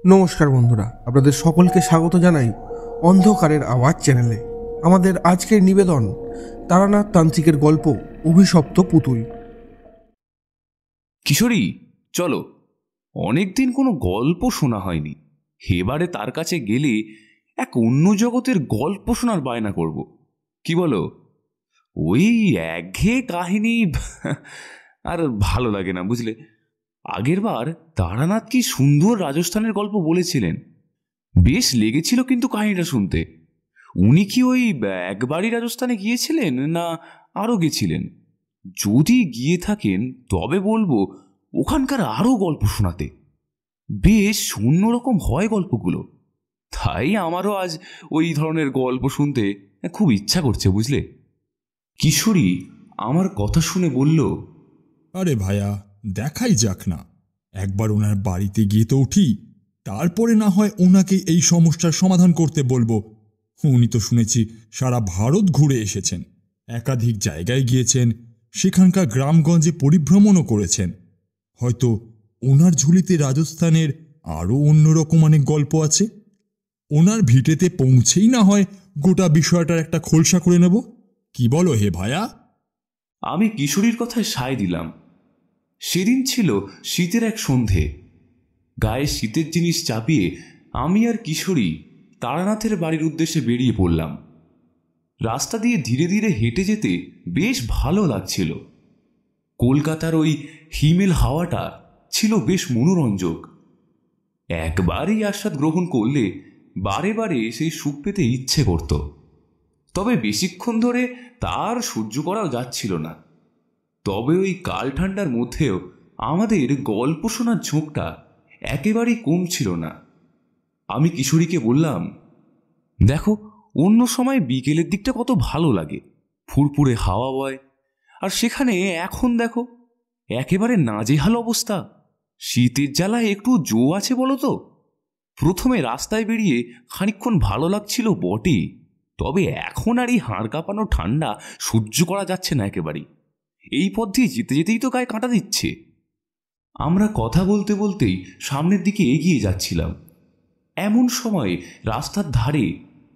নমস্কার বন্ধুরা, আপনাদের সকলকে স্বাগত জানাই অন্ধকারের আওয়াজ চ্যানেলে। আমাদের আজকের নিবেদন তারানাথ তান্ত্রিকের গল্প অভিশপ্ত পুতুল। কিশোরী, চলো, অনেকদিন কোনো গল্প শোনা হয়নি। এবারে তার কাছে গেলে এক অন্য জগতের গল্প শোনার বায়না করব। কি বলো? ওই একঘেয়ে কাহিনী আর ভালো লাগে না, বুঝলে। আগেরবার তারানাথ কি সুন্দর রাজস্থানের গল্প বলেছিলেন, বেশ লেগেছিল কিন্তু কাহিনীটা শুনতে। উনি কি ওই একবারই রাজস্থানে গিয়েছিলেন না আরও গেছিলেন? যদি গিয়ে থাকেন তবে বলবো ওখানকার আরও গল্প শোনাতে। বেশ অন্যরকম হয় গল্পগুলো, তাই আমারও আজ ওই ধরনের গল্প শুনতে খুব ইচ্ছা করছে, বুঝলে। কিশোরী আমার কথা শুনে বলল, আরে ভাইয়া, দেখাই যাক না, একবার ওনার বাড়িতে গিয়ে তো উঠি, তারপরে না হয় ওনাকে এই সমস্যার সমাধান করতে বলবো। উনি তো শুনেছি সারা ভারত ঘুরে এসেছেন, একাধিক জায়গায় গিয়েছেন, সেখানকার গ্রামগঞ্জে পরিভ্রমণও করেছেন। হয়তো ওনার ঝুলিতে রাজস্থানের আরও অন্যরকম অনেক গল্প আছে। ওনার ভিটেতে পৌঁছেই না হয় গোটা বিষয়টার একটা খোলসা করে নেব। কি বলো হে ভাইয়া? আমি কিশোরীর কথায় সায় দিলাম। সেদিন ছিল শীতের এক সন্ধে। গায়ে শীতের জিনিস চাপিয়ে আমি আর কিশোরী তারানাথের বাড়ির উদ্দেশ্যে বেরিয়ে পড়লাম। রাস্তা দিয়ে ধীরে ধীরে হেঁটে যেতে বেশ ভালো লাগছিল। কলকাতার ওই হিমেল হাওয়াটা ছিল বেশ মনোরঞ্জক। একবারই আস্বাদ গ্রহণ করলে বারে বারে সেই সুখ পেতে ইচ্ছে করত। তবে বেশিক্ষণ ধরে তার সহ্য করাও যাচ্ছিল না। তবে ওই কাল ঠান্ডার মধ্যেও আমাদের গল্প শোনার ঝোঁকটা একেবারেই কম ছিল না। আমি কিশোরীকে বললাম, দেখো, অন্য সময় বিকেলের দিকটা কত ভালো লাগে, ফুরফুরে হাওয়া বয়, আর সেখানে এখন দেখো একেবারে নাজেহাল অবস্থা। শীতের জ্বালায় একটু জো আছে বলো তো? প্রথমে রাস্তায় বেরিয়ে খানিকক্ষণ ভালো লাগছিল বটে, তবে এখন আর এই হাড় কাঁপানো ঠান্ডা সহ্য করা যাচ্ছে না একেবারেই। এই পথ দিয়ে যেতে যেতেই তো গায়ে কাঁটা দিচ্ছে। আমরা কথা বলতে বলতেই সামনের দিকে এগিয়ে যাচ্ছিলাম। এমন সময় রাস্তার ধারে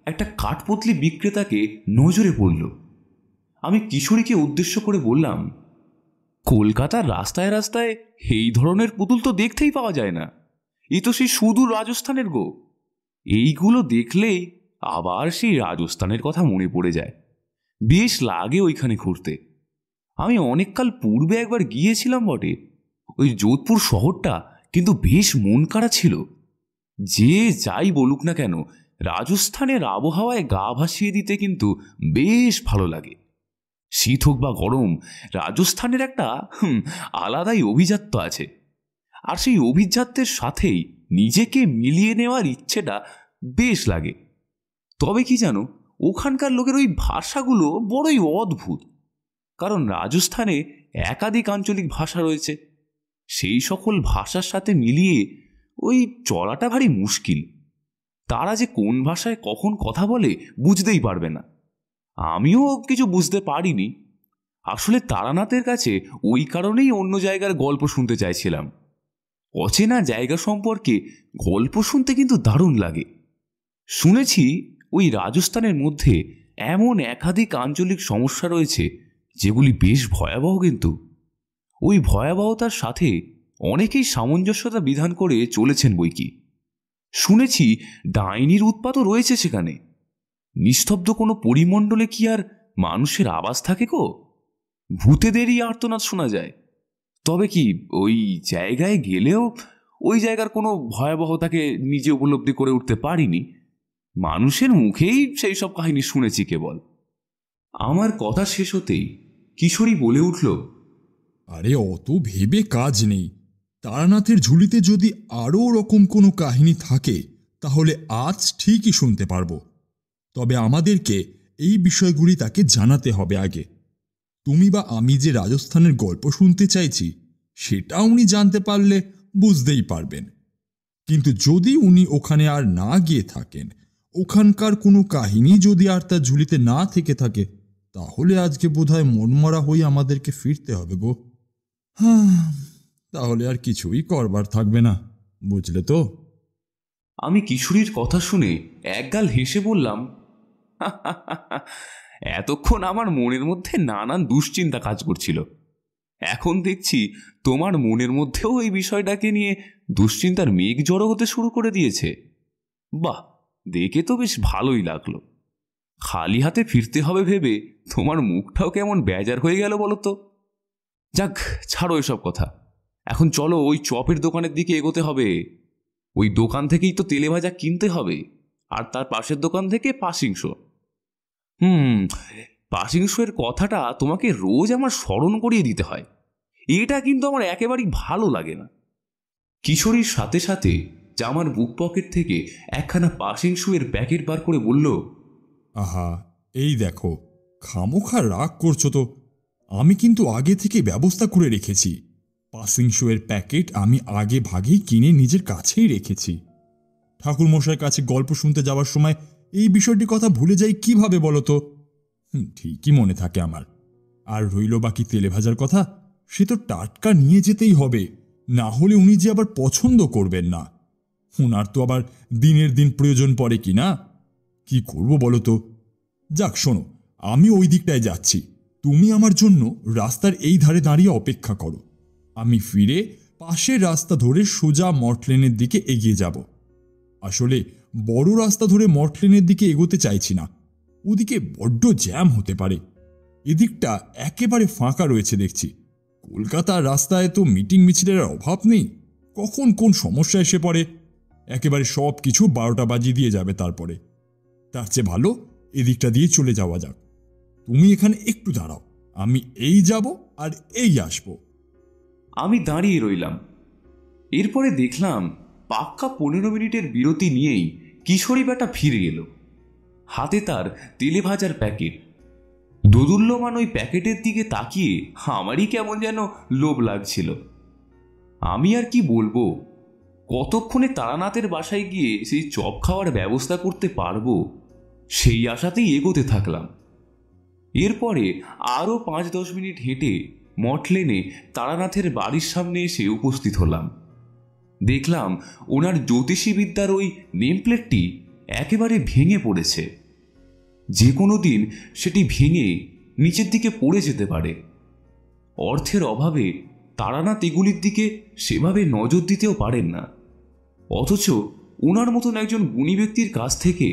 একটা কাঠপুতলি বিক্রেতাকে নজরে পড়ল। আমি কিশোরীকে উদ্দেশ্য করে বললাম, কলকাতার রাস্তায় রাস্তায় এই ধরনের পুতুল তো দেখতেই পাওয়া যায় না। এ তো সেই সুদূর রাজস্থানের গো। এইগুলো দেখলেই আবার সেই রাজস্থানের কথা মনে পড়ে যায়। বেশ লাগে ওইখানে ঘুরতে। আমি অনেককাল পূর্বে একবার গিয়েছিলাম বটে। ওই যোধপুর শহরটা কিন্তু বেশ মন কাড়া ছিল। যে যাই বলুক না কেন, রাজস্থানের আবহাওয়ায় গা ভাসিয়ে দিতে কিন্তু বেশ ভালো লাগে। শীত হোক বা গরম, রাজস্থানের একটা আলাদাই অভিজাত্য আছে। আর সেই অভিজাত্যের সাথেই নিজেকে মিলিয়ে নেওয়ার ইচ্ছেটা বেশ লাগে। তবে কি জানো, ওখানকার লোকের ওই ভাষাগুলো বড়ই অদ্ভুত। কারণ রাজস্থানে একাধিক আঞ্চলিক ভাষা রয়েছে। সেই সকল ভাষার সাথে মিলিয়ে ওই চলাটা ভারী মুশকিল। তারা যে কোন ভাষায় কখন কথা বলে বুঝতেই পারবে না। আমিও কিছু বুঝতে পারিনি। আসলে তারানাথের কাছে ওই কারণেই অন্য জায়গার গল্প শুনতে চাইছিলাম। অচেনা জায়গা সম্পর্কে গল্প শুনতে কিন্তু দারুণ লাগে। শুনেছি ওই রাজস্থানের মধ্যে এমন একাধিক আঞ্চলিক সমস্যা রয়েছে যেগুলি বেশ ভয়াবহ, কিন্তু ওই ভয়াবহতার সাথে অনেকেই সামঞ্জস্যতা বিধান করে চলেছেন বইকি। শুনেছি ডাইনির উৎপাতও রয়েছে সেখানে। নিস্তব্ধ কোনো পরিমণ্ডলে কি আর মানুষের আওয়াজ থাকে গো? ভূতেদেরই আর্তনাদ শোনা যায়। তবে কি ওই জায়গায় গেলেও ওই জায়গার কোনো ভয়াবহতাকে নিজে উপলব্ধি করে উঠতে পারিনি। মানুষের মুখেই সেই সব কাহিনী শুনেছি কেবল। আমার কথা শেষ হতেই কিশোরী বলে উঠল, আরে অত ভেবে কাজ নেই। তারানাথের ঝুলিতে যদি আরও রকম কোনো কাহিনী থাকে তাহলে আজ ঠিকই শুনতে পারবো। তবে আমাদেরকে এই বিষয়গুলি তাকে জানাতে হবে আগে। তুমি বা আমি যে রাজস্থানের গল্প শুনতে চাইছি সেটা উনি জানতে পারলে বুঝতেই পারবেন। কিন্তু যদি উনি ওখানে আর না গিয়ে থাকেন, ওখানকার কোনো কাহিনী যদি আর তার ঝুলিতে না থেকে থাকে, তাহলে আজকে বোধহয় মনমরা হয়ে আমাদেরকে ফিরতে হবে গো। হ্যাঁ, তাহলে আর কিছুই করবার থাকবে না, বুঝলে তো? আমি কিশোরীর কথা শুনে একগাল হেসে বললাম, এতক্ষণ আমার মনের মধ্যে নানান দুশ্চিন্তা কাজ করছিল, এখন দেখছি তোমার মনের মধ্যেও এই বিষয়টাকে নিয়ে দুশ্চিন্তার মেঘ জড়ো হতে শুরু করে দিয়েছে। বাহ, দেখে তো বেশ ভালোই লাগলো। খালি হাতে ফিরতে হবে ভেবে তোমার মুখটাও কেমন বেজার হয়ে গেল বলো তো। যাক, ছাড়ো এসব কথা, এখন চলো ওই চপের দোকানের দিকে এগোতে হবে। ওই দোকান থেকেই তো তেলে ভাজা কিনতে হবে, আর তার পাশের দোকান থেকে পাসিংস। পাসিংসের কথাটা তোমাকে রোজ আমার স্মরণ করিয়ে দিতে হয়, এটা কিন্তু আমার একেবারেই ভালো লাগে না। কিশোরীর সাথে সাথে জামার বুক পকেট থেকে একখানা পাসিংসের প্যাকেট বার করে বলল, আহা, এই দেখো, খামোখা রাগ করছো তো। আমি কিন্তু আগে থেকে ব্যবস্থা করে রেখেছি। পাসিং শোয়ের প্যাকেট আমি আগে ভাগেই কিনে নিজের কাছেই রেখেছি। ঠাকুরমশাইয়ের কাছে গল্প শুনতে যাওয়ার সময় এই বিষয়টির কথা ভুলে যাই কিভাবে বলো তো? ঠিকই মনে থাকে আমার। আর রইল বাকি তেলে ভাজার কথা, সে তো টাটকা নিয়ে যেতেই হবে, না হলে উনি যে আবার পছন্দ করবেন না। ওনার তো আবার দিনের দিন প্রয়োজন পড়ে কি না? কি করব বলো তো? যাক শোনো, আমি ওই দিকটায় যাচ্ছি, তুমি আমার জন্য রাস্তার এই ধারে দাঁড়িয়ে অপেক্ষা করো। আমি ফিরে পাশের রাস্তা ধরে সোজা মর্টলেনের দিকে এগিয়ে যাব। আসলে বড় রাস্তা ধরে মর্টলেনের দিকে এগোতে চাইছি না, ওদিকে বড্ড জ্যাম হতে পারে। এদিকটা একেবারে ফাঁকা রয়েছে দেখছি। কলকাতার রাস্তায় তো মিটিং মিছিলের অভাব নেই, কখন কোন সমস্যা এসে পড়ে একেবারে সব কিছু 12টা বাজিয়ে দিয়ে যাবে। তারপরে তার চেয়ে ভালো এদিকটা দিয়ে চলে যাওয়া যাক। তুমি এখানে একটু দাঁড়াও, আমি এই যাব আর এই আসব। আমি দাঁড়িয়ে রইলাম। এরপরে দেখলাম পাক্কা 15 মিনিটের বিরতি নিয়েই কিশোরী বেটা ফিরে এলো। হাতে তার তেলে ভাজার প্যাকেট। দোদুল্যমান ওই প্যাকেটের দিকে তাকিয়ে আমারই কেমন যেন লোভ লাগছিল। আমি আর কি বলবো, কতক্ষণে তারানাথের বাসায় গিয়ে সেই চপ খাওয়ার ব্যবস্থা করতে পারবো সেই আশাতেই এগোতে থাকলাম। এরপরে আরও 5-10 মিনিট হেঁটে মঠলেনে তারানাথের বাড়ির সামনে এসে উপস্থিত হলাম। দেখলাম ওনার জ্যোতিষী বিদ্যার ওই নেমপ্লেটটি একেবারে ভেঙে পড়েছে। যে কোনো দিন সেটি ভেঙে নিচের দিকে পড়ে যেতে পারে। অর্থের অভাবে তারানাথ এগুলির দিকে সেভাবে নজর দিতেও পারেন না, অথচ ওনার মতন একজন গুণী ব্যক্তির কাছ থেকে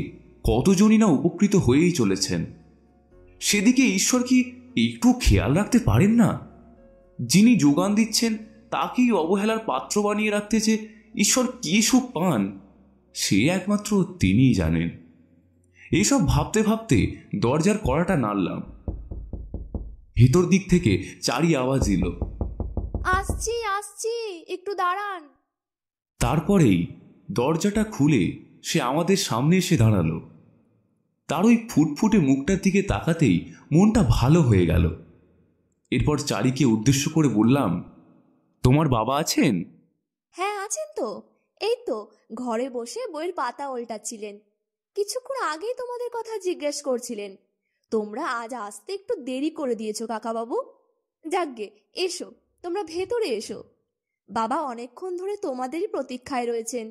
কতজনই না উপকৃত হয়েই চলেছেন। সেদিকে ঈশ্বর কি একটু খেয়াল রাখতে পারেন না? যিনি যোগান দিচ্ছেন তাকেই অবহেলার পাত্র বানিয়ে রাখতে যে ঈশ্বর কি সুখ পান, সে একমাত্র তিনিই জানেন। এইসব ভাবতে ভাবতে দরজার কড়াটা নাড়লাম। ভেতর দিক থেকে চারি আওয়াজ এলো, আসছি আসছি, একটু দাঁড়ান। তারপরেই দরজাটা খুলে সে আমাদের সামনে এসে দাঁড়ালো। তার ওই ফুটফুটে মুখটার দিকে তাকাতেই মনটা ভালো হয়ে গেল। এরপর চারিকে উদ্দেশ্য করে বললাম, তোমার বাবা আছেন? হ্যাঁ আছেন তো, এই তো ঘরে বসে বইয়ের পাতা ওল্টাচ্ছিলেন। কিছুক্ষণ আগেই তোমাদের কথা জিজ্ঞেস করছিলেন। তোমরা আজ আসতে একটু দেরি করে দিয়েছো কাকাবাবু। যাকগে, এসো, তোমরা ভেতরে এসো। বাবা অনেকক্ষণ ধরে তোমাদেরই প্রতীক্ষায় রয়েছেন।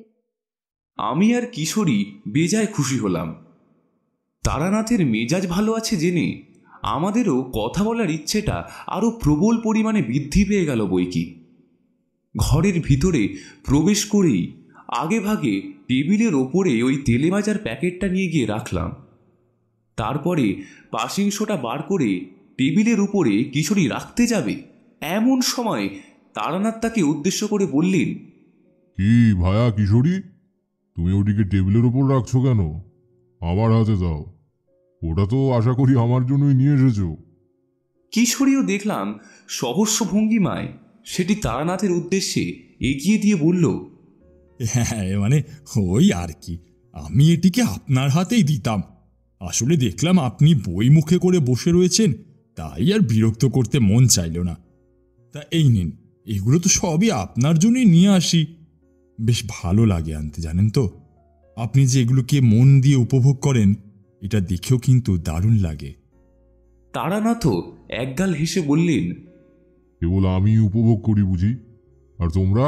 আমি আর কিশোরী বেজায় খুশি হলাম। তারানাথের মেজাজ ভালো আছে জেনে আমাদেরও কথা বলার ইচ্ছেটা আরো প্রবল পরিমাণে বৃদ্ধি পেয়ে গেল বইকি। ঘরের ভিতরে প্রবেশ করেই আগে ভাগে টেবিলের ওপরে ওই তেলে ভাজার প্যাকেটটা নিয়ে গিয়ে রাখলাম। তারপরে পাসিংশোটা বার করে টেবিলের উপরে কিশোরী রাখতে যাবে এমন সময় তারানাথ তাকে উদ্দেশ্য করে বললেন, কি ভায়া কিশোরী, তুমি ওটিকে টেবিলের ওপর রাখছো কেন? আমার হাতে দাও, ওটা তো আশা করি আমার জন্যই নিয়ে এসেছো। কিশোরীও দেখলাম সহস্য ভঙ্গিমায় সেটি তারানাথের উদ্দেশ্যে এগিয়ে দিয়ে বলল, হ্যাঁ মানে ওই আর কি, আমি এটিকে আপনার হাতেই দিতাম। আসলে দেখলাম আপনি বই মুখে করে বসে রয়েছেন, তাই আর বিরক্ত করতে মন চাইল না। তা এই নিন, এগুলো তো সবই আপনার জন্যই নিয়ে আসি। বেশ ভালো লাগে আনতে, জানেন তো। আপনি যে এগুলোকে মন দিয়ে উপভোগ করেন, এটা দেখেও কিন্তু দারুণ লাগে। তারানাথও একগাল হেসে বললেন, কেবল আমি উপভোগ করি বুঝি, আর তোমরা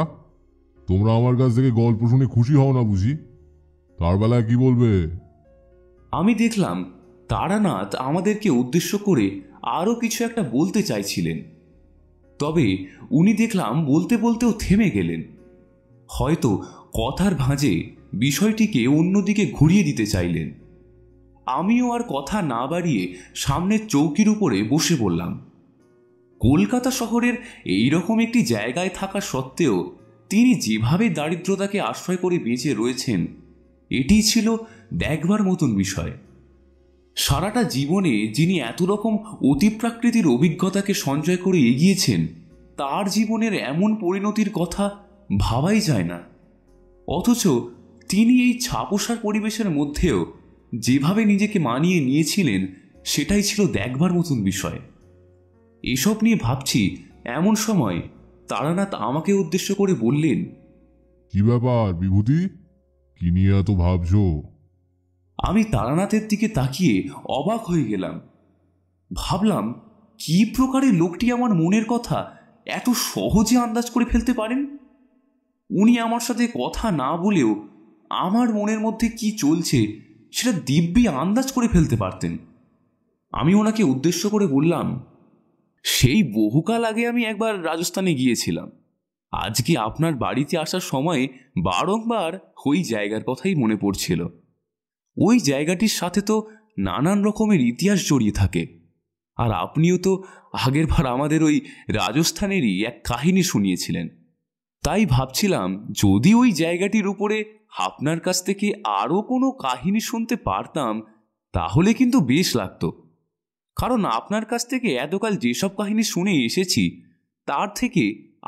তোমরা আমার কাছ থেকে গল্প শুনে খুশি হও না বুঝি? তার বেলায় কি বলবে? আমি দেখলাম তারানাথ আমাদেরকে উদ্দেশ্য করে আরও কিছু একটা বলতে চাইছিলেন, তবে উনি দেখলাম বলতে বলতেও থেমে গেলেন। হয়তো কথার ভাঁজে বিষয়টিকে অন্যদিকে ঘুরিয়ে দিতে চাইলেন। আমিও আর কথা না বাড়িয়ে সামনের চৌকির উপরে বসে পড়লাম। কলকাতা শহরের এইরকম একটি জায়গায় থাকা সত্ত্বেও তিনি যেভাবে দারিদ্রতাকে আশ্রয় করে বেঁচে রয়েছেন, এটি ছিল দেখবার মতন বিষয়। সারাটা জীবনে যিনি এত রকম অতিপ্রাকৃতির অভিজ্ঞতাকে সঞ্চয় করে এগিয়েছেন, তার জীবনের এমন পরিণতির কথা ভাবাই যায় না। অথচ তিনি এই ছাপোষার পরিবেশের মধ্যেও যেভাবে নিজেকে মানিয়ে নিয়েছিলেন, সেটাই ছিল দেখবার মতন বিষয়। এসব নিয়ে ভাবছি এমন সময় তারানাথ আমাকে উদ্দেশ্য করে বললেন, কি ব্যাপার বিভূতি, কি নিয়ে এত ভাবছো? আমি তারানাথের দিকে তাকিয়ে অবাক হয়ে গেলাম। ভাবলাম, কি প্রকারে লোকটি আমার মনের কথা এত সহজে আন্দাজ করে ফেলতে পারেন। উনি আমার সাথে কথা না বলেও আমার মনের মধ্যে কি চলছে সেটা দিব্যি আন্দাজ করে ফেলতে পারতেন। আমি ওনাকে উদ্দেশ্য করে বললাম, সেই বহুকাল আগে আমি একবার রাজস্থানে গিয়েছিলাম। আজকে আপনার বাড়িতে আসার সময় বারংবার ওই জায়গার কথাই মনে পড়ছিল। ওই জায়গাটির সাথে তো নানান রকমের ইতিহাস জড়িয়ে থাকে, আর আপনিও তো আগেরবার আমাদের ওই রাজস্থানেরই এক কাহিনী শুনিয়েছিলেন। তাই ভাবছিলাম, যদি ওই জায়গাটির উপরে আপনার কাছ থেকে আরও কোনো কাহিনী শুনতে পারতাম তাহলে কিন্তু বেশ লাগতো। কারণ আপনার কাছ থেকে এতকাল যেসব কাহিনী শুনে এসেছি, তার থেকে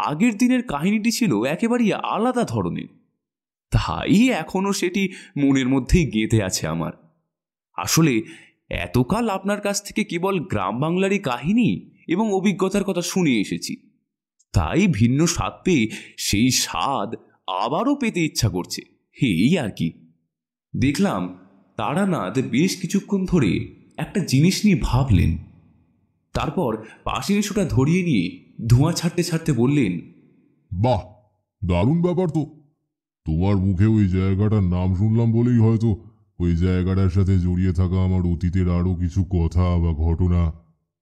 আগের দিনের কাহিনীটি ছিল একেবারেই আলাদা ধরনের। তাই এখনও সেটি মনের মধ্যেই গেঁথে আছে আমার। আসলে এতকাল আপনার কাছ থেকে কেবল গ্রাম বাংলারই কাহিনী এবং অভিজ্ঞতার কথা শুনে এসেছি, তাই ভিন্ন স্বাদ পেয়ে সেই স্বাদ আবারও পেতে ইচ্ছা করছে, এই আর কি। দেখলাম তারানাথ বেশ কিছুক্ষণ ধরে একটা জিনিস নিয়ে ভাবলেন। তারপর পাশের ইস্যুটা ধরিয়ে নিয়ে ধোঁয়া ছাড়তে ছাড়তে বললেন, বাহ, দারুণ ব্যাপার তো। তোমার মুখে ওই জায়গাটার নাম শুনলাম বলেই হয়তো ওই জায়গাটার সাথে জড়িয়ে থাকা আমার অতীতের আরও কিছু কথা বা ঘটনা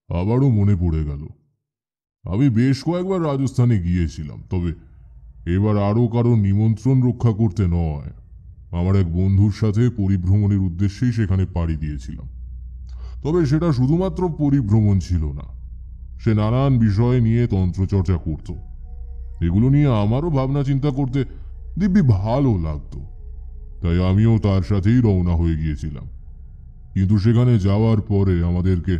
আবারও মনে পড়ে গেল। আমি বেশ কয়েকবার রাজস্থানে গিয়েছিলাম, তবে এবার আরও কারো নিমন্ত্রণ রক্ষা করতে নয়, আমার এক বন্ধুর সাথে পরিভ্রমণের উদ্দেশ্যেই সেখানে পাড়ি দিয়েছিলাম। তবে সেটা শুধুমাত্র পরিভ্রমণ ছিল না, সে নানান বিষয় নিয়ে তন্ত্রচর্চা করত। এগুলো নিয়ে আমারও ভাবনা চিন্তা করতে দিব্যি ভালো লাগতো, তাই আমিও তার সাথেই রওনা হয়ে গিয়েছিলাম। কিন্তু সেখানে যাওয়ার পরে আমাদেরকে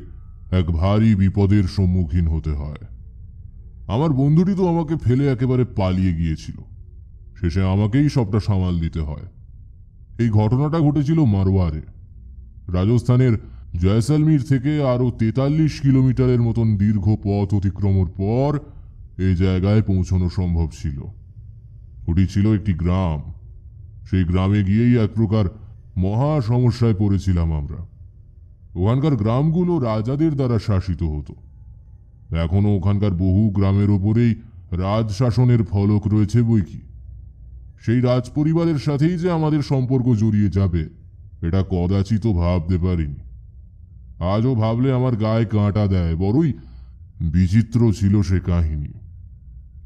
এক ভারী বিপদের সম্মুখীন হতে হয়। আমার বন্ধুটি তো আমাকে ফেলে একেবারে পালিয়ে গিয়েছিল, শেষে আমাকেই সবটা সামাল দিতে হয়। এই ঘটনাটা ঘটেছিল মারওয়ারে। রাজস্থানের জয়সালমীর থেকে আরও 43 কিলোমিটারের মতন দীর্ঘ পথ অতিক্রমের পর এই জায়গায় পৌঁছানো সম্ভব ছিল। ওটি ছিল একটি গ্রাম। সেই গ্রামে গিয়েই এক প্রকার মহা সমস্যায় পড়েছিলাম আমরা। ওখানকার গ্রামগুলো রাজাদের দ্বারা শাসিত হতো। এখনো ওখানকার বহু গ্রামের ওপরেই রাজশাসনের ফলক রয়েছে বৈকি। সেই রাজ পরিবারের সাথেই যে আমাদের সম্পর্ক জড়িয়ে যাবে, এটা কদাচিত ভাবতে পারিনি। আজও ভাবলে আমার গায়ে কাঁটা দেয়, বড়ই বিচিত্র ছিল সে কাহিনী।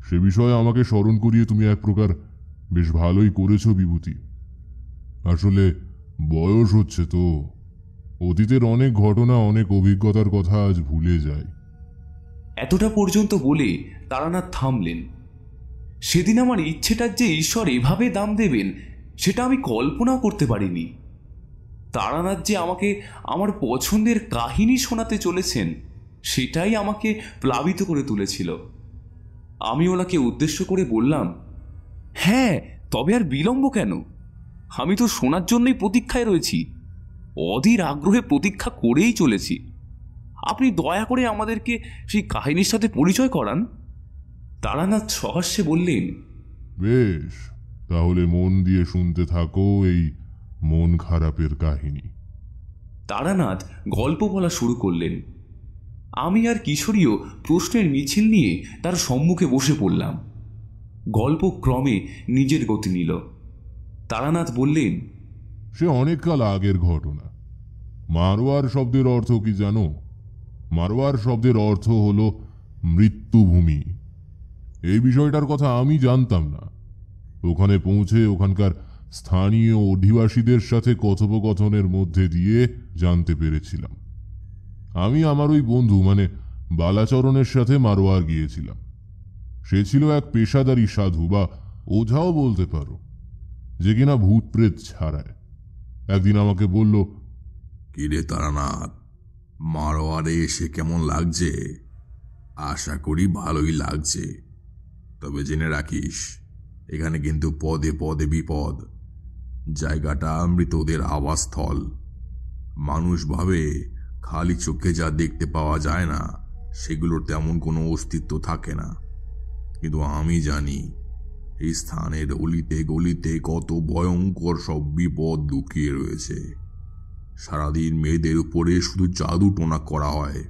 সে বিষয়ে আমাকে স্মরণ করিয়ে তুমি এক প্রকার বেশ ভালোই করেছ বিভূতি। আসলে বয়স হচ্ছে তো, অতীতের অনেক ঘটনা, অনেক অভিজ্ঞতার কথা আজ ভুলে যায়। এতটা পর্যন্ত বলে তারানাথ থামলেন। সেদিন আমার ইচ্ছেটার যে ঈশ্বর এভাবে দাম দেবেন সেটা আমি কল্পনাও করতে পারিনি। তারানাথ যে আমাকে আমার পছন্দের কাহিনী শোনাতে চলেছেন, সেটাই আমাকে প্লাবিত করে তুলেছিল। আমি ওনাকে উদ্দেশ্য করে বললাম, হ্যাঁ, তবে আর বিলম্ব কেন? আমি তো শোনার জন্যই প্রতীক্ষায় রয়েছি, অধীর আগ্রহে প্রতীক্ষা করেই চলেছি। আপনি দয়া করে আমাদেরকে সেই কাহিনীর সাথে পরিচয় করান। তারানাথ সহাস্যে বললেন, বেশ, তাহলে মন দিয়ে শুনতে থাকো এই মন খারাপের কাহিনী। তারানাথ গল্প বলা শুরু করলেন। আমি আর কিশোরীও প্রশ্নের মিছিল নিয়ে তার সম্মুখে বসে পড়লাম। গল্প ক্রমে নিজের গতি নিল। তারানাথ বললেন, সে অনেককাল আগের ঘটনা। মারোয়ার শব্দের অর্থ কি জানো? মারোয়ার শব্দের অর্থ হলো মৃত্যুভূমি। এই বিষয়টার কথা আমি জানতাম না। ওখানে পৌঁছে ওখানকার স্থানীয় অধিবাসীদের সাথে কথোপকথনের মধ্যে দিয়ে জানতে পেরেছিলাম। আমি আমার ওই বন্ধু মানে বালাচরণের সাথে মারোয়ার গিয়েছিলাম। সে ছিল এক পেশাদারী সাধু বা ওঝাও বলতে পারো, যে কিনা ভূত প্রেত ছাড়ায়। একদিন আমাকে বলল, কিরে তারানাথ, মারোয়ারে এসে কেমন লাগছে? আশা করি ভালোই লাগছে। তবে জেনে রাখিস, এখানে কিন্তু পদে পদে বিপদ। জায়গাটা মৃতদের আবাসস্থল। মানুষ ভাবে খালি চোখে যা দেখতে পাওয়া যায় না সেগুলোর তেমন কোনো অস্তিত্ব থাকে না, কিন্তু আমি জানি এই স্থানের অলিতে গলিতে কত ভয়ঙ্কর সব বিপদ লুকিয়ে রয়েছে। সারাদিন মেয়েদের উপরে শুধু জাদু টোনা করা হয়।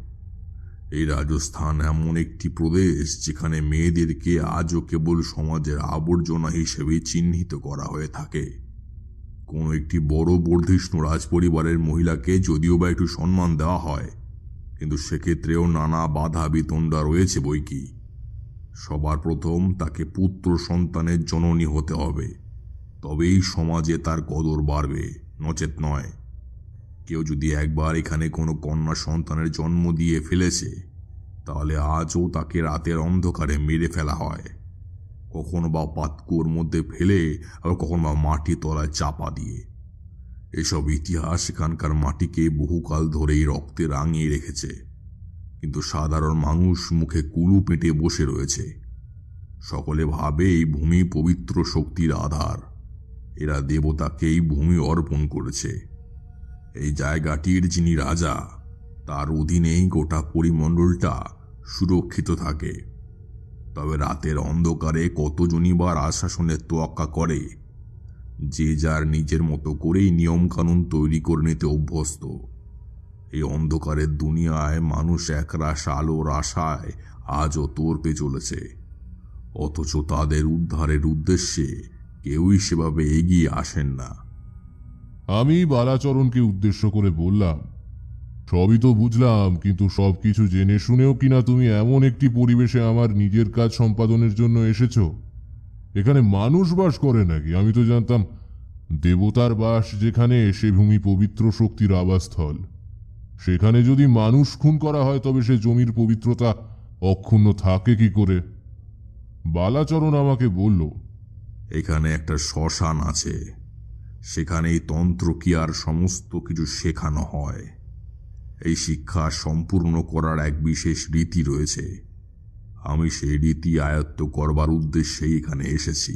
এই রাজস্থান এমন একটি প্রদেশ যেখানে মেয়েদেরকে আজও কেবল সমাজের আবর্জনা হিসেবে চিহ্নিত করা হয়ে থাকে। কোনো একটি বড় বর্ধিষ্ণু রাজ পরিবারের মহিলাকে যদিও বা একটু সম্মান দেওয়া হয়, কিন্তু সেক্ষেত্রেও নানা বাধা বিতণ্ডা রয়েছে বৈকি। সবার প্রথম তাকে পুত্র সন্তানের জননী হতে হবে, তবেই সমাজে তার কদর বাড়বে, নচেত নয়। কেউ যদি একবার এখানে কোনো কন্যা সন্তানের জন্ম দিয়ে ফেলেছে, তাহলে আজও তাকে রাতের অন্ধকারে মেরে ফেলা হয়, কখনো বা পাতকুয়োর মধ্যে ফেলে, আবার কখনো বা মাটি তলায় চাপা দিয়ে। এসব ইতিহাস এখানকার মাটিকে বহুকাল ধরেই রক্তে রাঙিয়ে রেখেছে, কিন্তু সাধারণ মানুষ মুখে কুলু পেটে বসে রয়েছে। সকলে ভাবে এই ভূমি পবিত্র শক্তির আধার। এরা দেবতাকে এই ভূমি অর্পণ করেছে। এই জায়গাটির যিনি রাজা, তার অধীনেই গোটা পরিমণ্ডলটা সুরক্ষিত থাকে। তবে রাতের অন্ধকারে কতজনই বা রাজশাসনের তোয়াক্কা করে। যে যার নিজের মতো করেই নিয়মকানুন তৈরি করে নিতে অভ্যস্ত। এই অন্ধকারের দুনিয়ায় মানুষ একরাশ আলোর আশায় আজও তোড়পে চলেছে, অথচ তাদের উদ্ধারের উদ্দেশ্যে কেউই সেভাবে এগিয়ে আসেন না। আমি বালাচরণকে উদ্দেশ্য করে বললাম, সবই তো বুঝলাম, কিন্তু সবকিছু জেনে শুনেও কিনা তুমি এমন একটি পরিবেশে আমার নিজের কাজ সম্পাদনের জন্য এসেছ? এখানে মানুষ বাস করে নাকি? আমি তো জানতাম দেবতার বাস যেখানে, সে ভূমি পবিত্র শক্তির আবাসস্থল। সেখানে যদি মানুষ খুন করা হয় তবে সে জমির পবিত্রতা অক্ষুণ্ণ থাকে কি করে? বালাচরণ আমাকে বলল, এখানে একটা শ্মশান আছে, সেখানেই তন্ত্রক্রিয়ার সমস্ত কিছু শেখানো হয়। এই শিক্ষা সম্পূর্ণ করার এক বিশেষ রীতি রয়েছে। আমি সেই রীতি আয়ত্ত করবার উদ্দেশ্যেই এখানে এসেছি।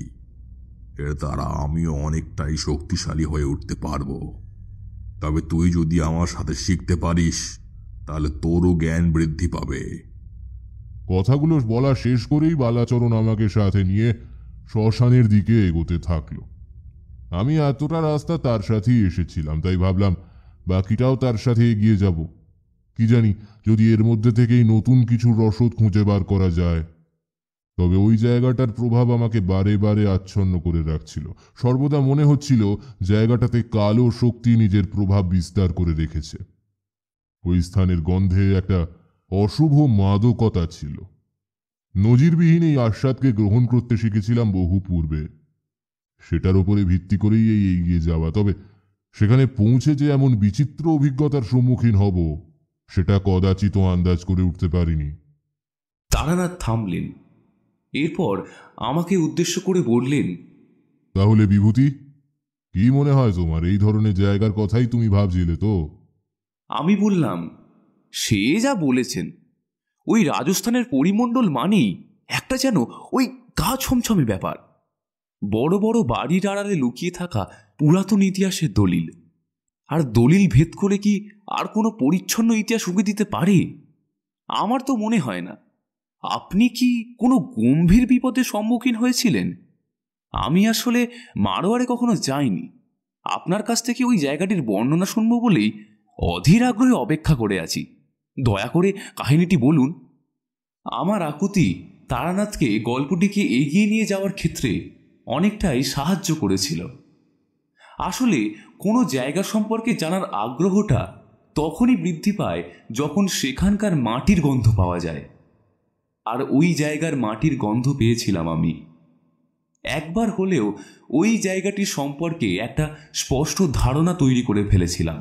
এর দ্বারা আমিও অনেকটাই শক্তিশালী হয়ে উঠতে পারবো। তবে তুই যদি আমার সাথে শিখতে পারিস, তাহলে তোরও জ্ঞান বৃদ্ধি পাবে। কথাগুলো বলা শেষ করেই বালাচরণ আমাকে সাথে নিয়ে শ্মশানের দিকে এগোতে থাকলো। আমি এতটা রাস্তা তার সাথেই এসেছিলাম, তাই ভাবলাম বাকিটাও তার সাথে এগিয়ে যাব। কি জানি যদি এর মধ্যে থেকেই নতুন কিছু রসদ খুঁজে বার করা যায়। তবে ওই জায়গাটার প্রভাব আমাকে বারে বারে আচ্ছন্ন করে রাখছিল। সর্বদা মনে হচ্ছিল জায়গাটাতে কালো শক্তি নিজের প্রভাব বিস্তার করে রেখেছে। ওই স্থানের গন্ধে একটা অশুভ মাদকতা ছিল। নজিরবিহীন এই আস্বাদকে গ্রহণ করতে শিখেছিলাম বহু পূর্বে। সেটার উপরে ভিত্তি করেই এই এগিয়ে যাওয়া। তবে সেখানে পৌঁছে যে এমন বিচিত্র অভিজ্ঞতার সম্মুখীন হব, সেটা কদাচিৎ আন্দাজ করে উঠতে পারিনি। তারানাথ থামলেন। এরপর আমাকে উদ্দেশ্য করে বললেন, তাহলে বিভূতি, কি মনে হয় তোমার? এই ধরনের জায়গার কথাই তুমি ভাবছিলে তো? আমি বললাম, সে যা বলেছেন, ওই রাজস্থানের পরিমণ্ডল মানেই একটা যেন ওই গা ছমছমে ব্যাপার। বড় বড় বাড়ির আড়ালে লুকিয়ে থাকা পুরাতন ইতিহাসের দলিল। আর দলিল ভেদ করে কি আর কোনো পরিচ্ছন্ন ইতিহাস উগে দিতে পারে? আমার তো মনে হয় না। আপনি কি কোনো গম্ভীর বিপদের সম্মুখীন হয়েছিলেন? আমি আসলে মারোয়ারে কখনো যাইনি। আপনার কাছ থেকে ওই জায়গাটির বর্ণনা শুনবো বলেই অধীর আগ্রহে অপেক্ষা করে আছি। দয়া করে কাহিনীটি বলুন। আমার আকুতি তারানাথকে গল্পটিকে এগিয়ে নিয়ে যাওয়ার ক্ষেত্রে অনেকটাই সাহায্য করেছিল। আসলে কোনো জায়গা সম্পর্কে জানার আগ্রহটা তখনই বৃদ্ধি পায় যখন সেখানকার মাটির গন্ধ পাওয়া যায়। আর ওই জায়গার মাটির গন্ধ পেয়েছিলাম আমি। একবার হলেও ওই জায়গাটি সম্পর্কে একটা স্পষ্ট ধারণা তৈরি করে ফেলেছিলাম।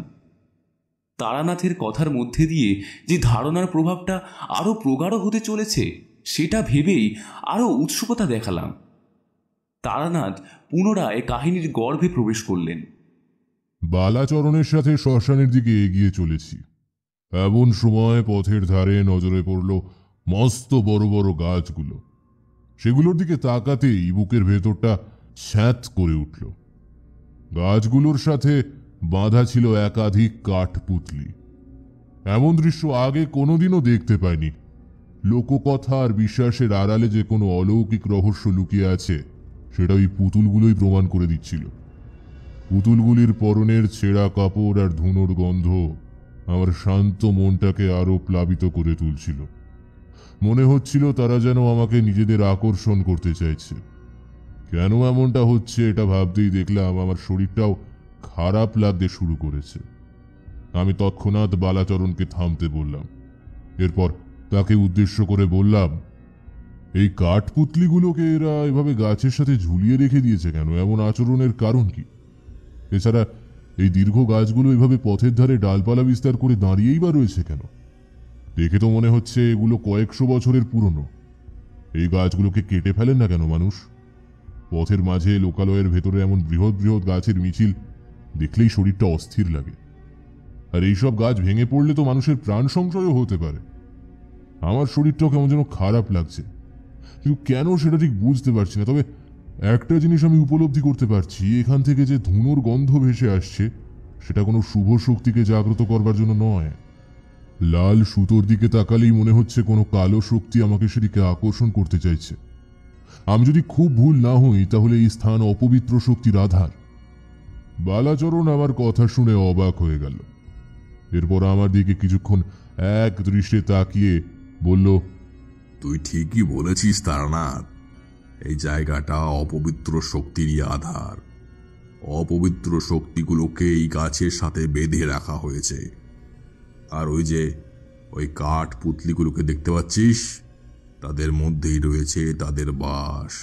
তারানাথের কথার মধ্যে দিয়ে যে ধারণার প্রভাবটা আরও প্রগাঢ় হতে চলেছে সেটা ভেবেই আরও উৎসুকতা দেখালাম। তারানাথ পুনরায় কাহিনীর গর্ভে প্রবেশ করলেন। বালাচরণের সাথে শ্মশানের দিকে এগিয়ে চলেছি। এমন সময় পথের ধারে নজরে পড়ল মস্ত বড় বড় গাছগুলো। সেগুলোর দিকে তাকাতেই বুকের ভেতরটা ছ্যাঁত করে উঠল। গাছগুলোর সাথে বাঁধা ছিল একাধিক কাঠপুতলি। এমন দৃশ্য আগে কোনোদিনও দেখতে পাইনি। লোককথা আর বিশ্বাসের আড়ালে যে কোনো অলৌকিক রহস্য লুকিয়ে আছে সেটা ওই পুতুলগুলোই প্রমাণ করে দিচ্ছিল। পুতুলগুলির পরনের ছেঁড়া কাপড় আর ধুনোর গন্ধ আমার শান্ত মনটাকে আরো প্লাবিত করে তুলছিল। মনে হচ্ছিল তারা যেন আমাকে নিজেদের আকর্ষণ করতে চাইছে। কেন এমনটা হচ্ছে এটা ভাবতেই দেখলাম আমার শরীরটাও খারাপ লাগতে শুরু করেছে। আমি তৎক্ষণাৎ বালাচরণকে থামতে বললাম। এরপর তাকে উদ্দেশ্য করে বললাম, এই কাঠপুতলিগুলোকে এরা এভাবে গাছের সাথে ঝুলিয়ে রেখে দিয়েছে কেন? এমন আচরণের কারণ কি? এছাড়া এই দীর্ঘ গাছগুলো এভাবে পথের ধারে ডালপালা বিস্তার করে দাঁড়িয়েই বা রয়েছে কেন? দেখে তো মনে হচ্ছে এগুলো কয়েকশো বছরের পুরনো। এই গাছগুলোকে কেটে ফেলেন না কেন মানুষ? পথের মাঝে লোকালয়ের ভেতরে এমন বৃহৎ বৃহৎ গাছের মিছিল দেখলেই শরীরটা অস্থির লাগে। আর এইসব গাছ ভেঙে পড়লে তো মানুষের প্রাণ সংশয়ও হতে পারে। আমার শরীরটাও কেমন যেন খারাপ লাগছে, কিন্তু কেন সেটা ঠিক বুঝতে পারছি না। তবে একটা জিনিস আমি উপলব্ধি করতে পারছি, এখান থেকে যে ধুনোর গন্ধ ভেসে আসছে সেটা কোনো শুভ শক্তিকে জাগ্রত করবার জন্য নয়। লাল সুতোর দিকে তাকালেই মনে হচ্ছে কোনো কালো শক্তি আমাকে সেদিকে আকর্ষণ করতে চাইছে। আমি যদি খুব ভুল না হই তাহলে এই স্থান অপবিত্র শক্তির আধার। বালাচরণ আমার কথা শুনে অবাক হয়ে গেল। এরপর আমার দিকে কিছুক্ষণ এক দৃষ্টে তাকিয়ে বলল, তুই ঠিকই বলেছিস তারানাথ, এই জায়গাটা অপবিত্র শক্তিরই আধার। অপবিত্র শক্তিগুলোকে এই গাছের সাথে বেঁধে রাখা হয়েছে। আর ওই কাঠ পুতলিগুলোকে দেখতে পাচ্ছিস, তাদের মধ্যেই রয়েছে তাদের বাস।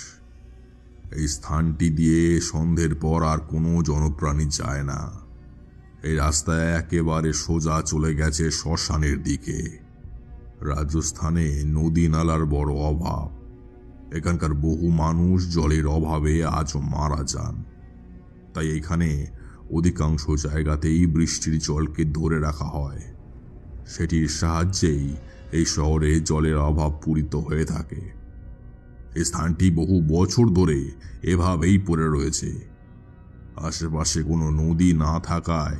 এই স্থানটি দিয়ে সন্ধ্যের পর আর কোনো জনপ্রাণী যায় না। এই রাস্তায় একেবারে সোজা চলে গেছে শ্মশানের দিকে। রাজস্থানে নদী নালার বড় অভাব। এখানকার বহু মানুষ জলের অভাবে আজও মারা যান। তাই এখানে অধিকাংশ জায়গাতেই বৃষ্টির জলকে ধরে রাখা হয়। সেটির সাহায্যেই এই শহরে জলের অভাব পূরিত হয়ে থাকে। এই স্থানটি বহু বছর ধরে এভাবেই পড়ে রয়েছে। আশেপাশে কোনো নদী না থাকায়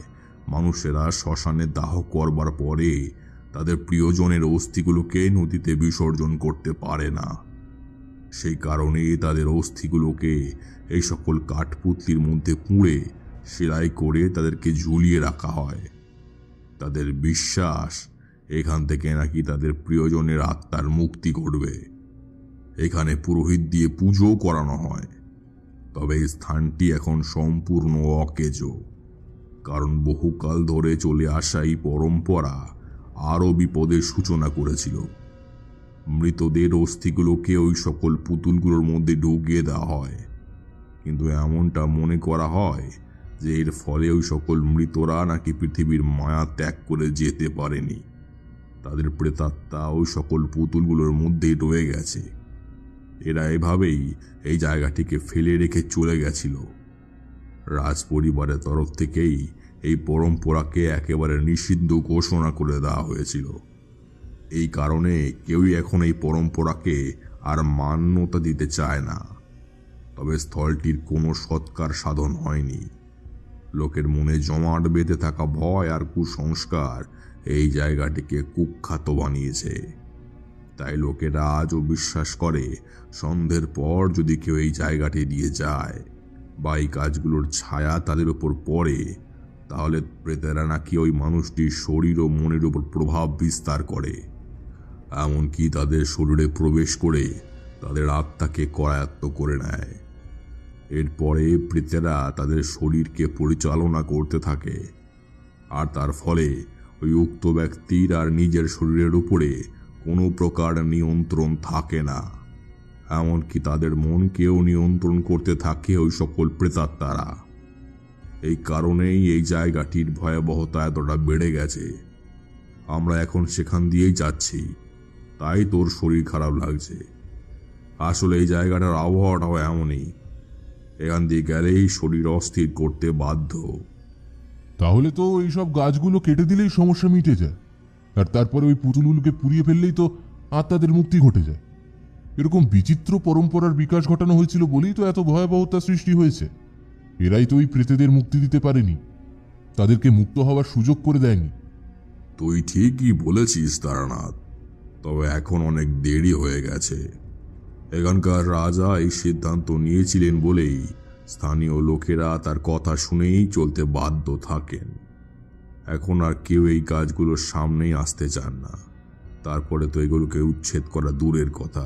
মানুষেরা শ্মশানে দাহ করবার পরে তাদের প্রিয়জনের অস্থিগুলোকে নদীতে বিসর্জন করতে পারে না। সেই কারণে তাদের অস্থিগুলোকে এই সকল কাঠপুতলির মধ্যে পুড়ে সেলাই করে তাদেরকে ঝুলিয়ে রাখা হয়। তাদের বিশ্বাস এখান থেকে নাকি তাদের প্রিয়জনের আত্মার মুক্তি ঘটবে। এখানে পুরোহিত দিয়ে পুজো করানো হয়। তবে এই স্থানটি এখন সম্পূর্ণ অকেজো, কারণ বহুকাল ধরে চলে আসা এই পরম্পরা আরও বিপদের সূচনা করেছিল। মৃতদের অস্থিগুলোকে ওই সকল পুতুলগুলোর মধ্যে ঢুকিয়ে দেওয়া হয়, কিন্তু এমনটা মনে করা হয় যে এর ফলে ওই সকল মৃতরা নাকি পৃথিবীর মায়া ত্যাগ করে যেতে পারেনি। তাদের প্রেতাত্মা ওই সকল পুতুলগুলোর মধ্যেই রয়ে গেছে। এরা এভাবেই এই জায়গাটিকে ফেলে রেখে চলে গেছিল। রাজ পরিবারের তরফ থেকেই এই পরম্পরাকে একেবারে নিষিদ্ধ ঘোষণা করে দেওয়া হয়েছিল। এই কারণে কেউই এখন এই পরম্পরাকে আর মান্যতা দিতে চায় না। তবে স্থলটির কোনো সৎকার সাধন হয়নি। লোকের মনে জমাট বেঁধে থাকা ভয় আর কুসংস্কার এই জায়গাটিকে কুখ্যাত বানিয়েছে। তাই লোকেরা আজও বিশ্বাস করে সন্ধ্যের পর যদি কেউ এই জায়গাটি দিয়ে যায় বা এই কাজগুলোর ছায়া তাদের উপর পড়ে, তাহলে প্রেতেরা নাকি ওই মানুষটির শরীর ও মনের উপর প্রভাব বিস্তার করে, এমনকি তাদের শরীরে প্রবেশ করে তাদের আত্মাকে করায়ত্ত করে নেয়। এরপরে প্রেতেরা তাদের শরীরকে পরিচালনা করতে থাকে, আর তার ফলে ওই উক্ত ব্যক্তির আর নিজের শরীরের উপরে কোনো প্রকার নিয়ন্ত্রণ থাকে না। এমনকি তাদের মনকেও নিয়ন্ত্রণ করতে থাকে ওই সকল প্রেতাত্মারা। এই কারণেই এই জায়গাটির ভয়াবহতা এতটা বেড়ে গেছে। আমরা এখন সেখান দিয়েই যাচ্ছি, তাই তোর শরীর খারাপ লাগছে। আসলে এই জায়গাটার আবহাওয়াটাও এমনই, এখান দিয়ে গেলেই শরীর অস্থির করতে বাধ্য। তাহলে তো এইসব গাছগুলো কেটে দিলেই সমস্যা মিটে যায়, আর তারপরে ওই পুতুলগুলোকে পুড়িয়ে ফেললেই তো আত্মাদের মুক্তি ঘটে যায়। এরকম বিচিত্র পরম্পরার বিকাশ ঘটানো হয়েছিল বলেই তো এত ভয়াবহতা সৃষ্টি হয়েছে। এরাই তো ওই প্রেতেদের মুক্তি দিতে পারেনি, তাদেরকে মুক্ত হওয়ার সুযোগ করে দেয়নি। তুই ঠিকই বলেছিস তারানাথ, তবে এখন অনেক দেরি হয়ে গেছে। এখানকার রাজা এই সিদ্ধান্ত নিয়েছিলেন বলেই স্থানীয় লোকেরা তার কথা শুনেই চলতে বাধ্য থাকেন। এখন আর কেউ এই কাজগুলোর সামনেই আসতে চান না। তারপরে তো এগুলোকে উচ্ছেদ করা দূরের কথা,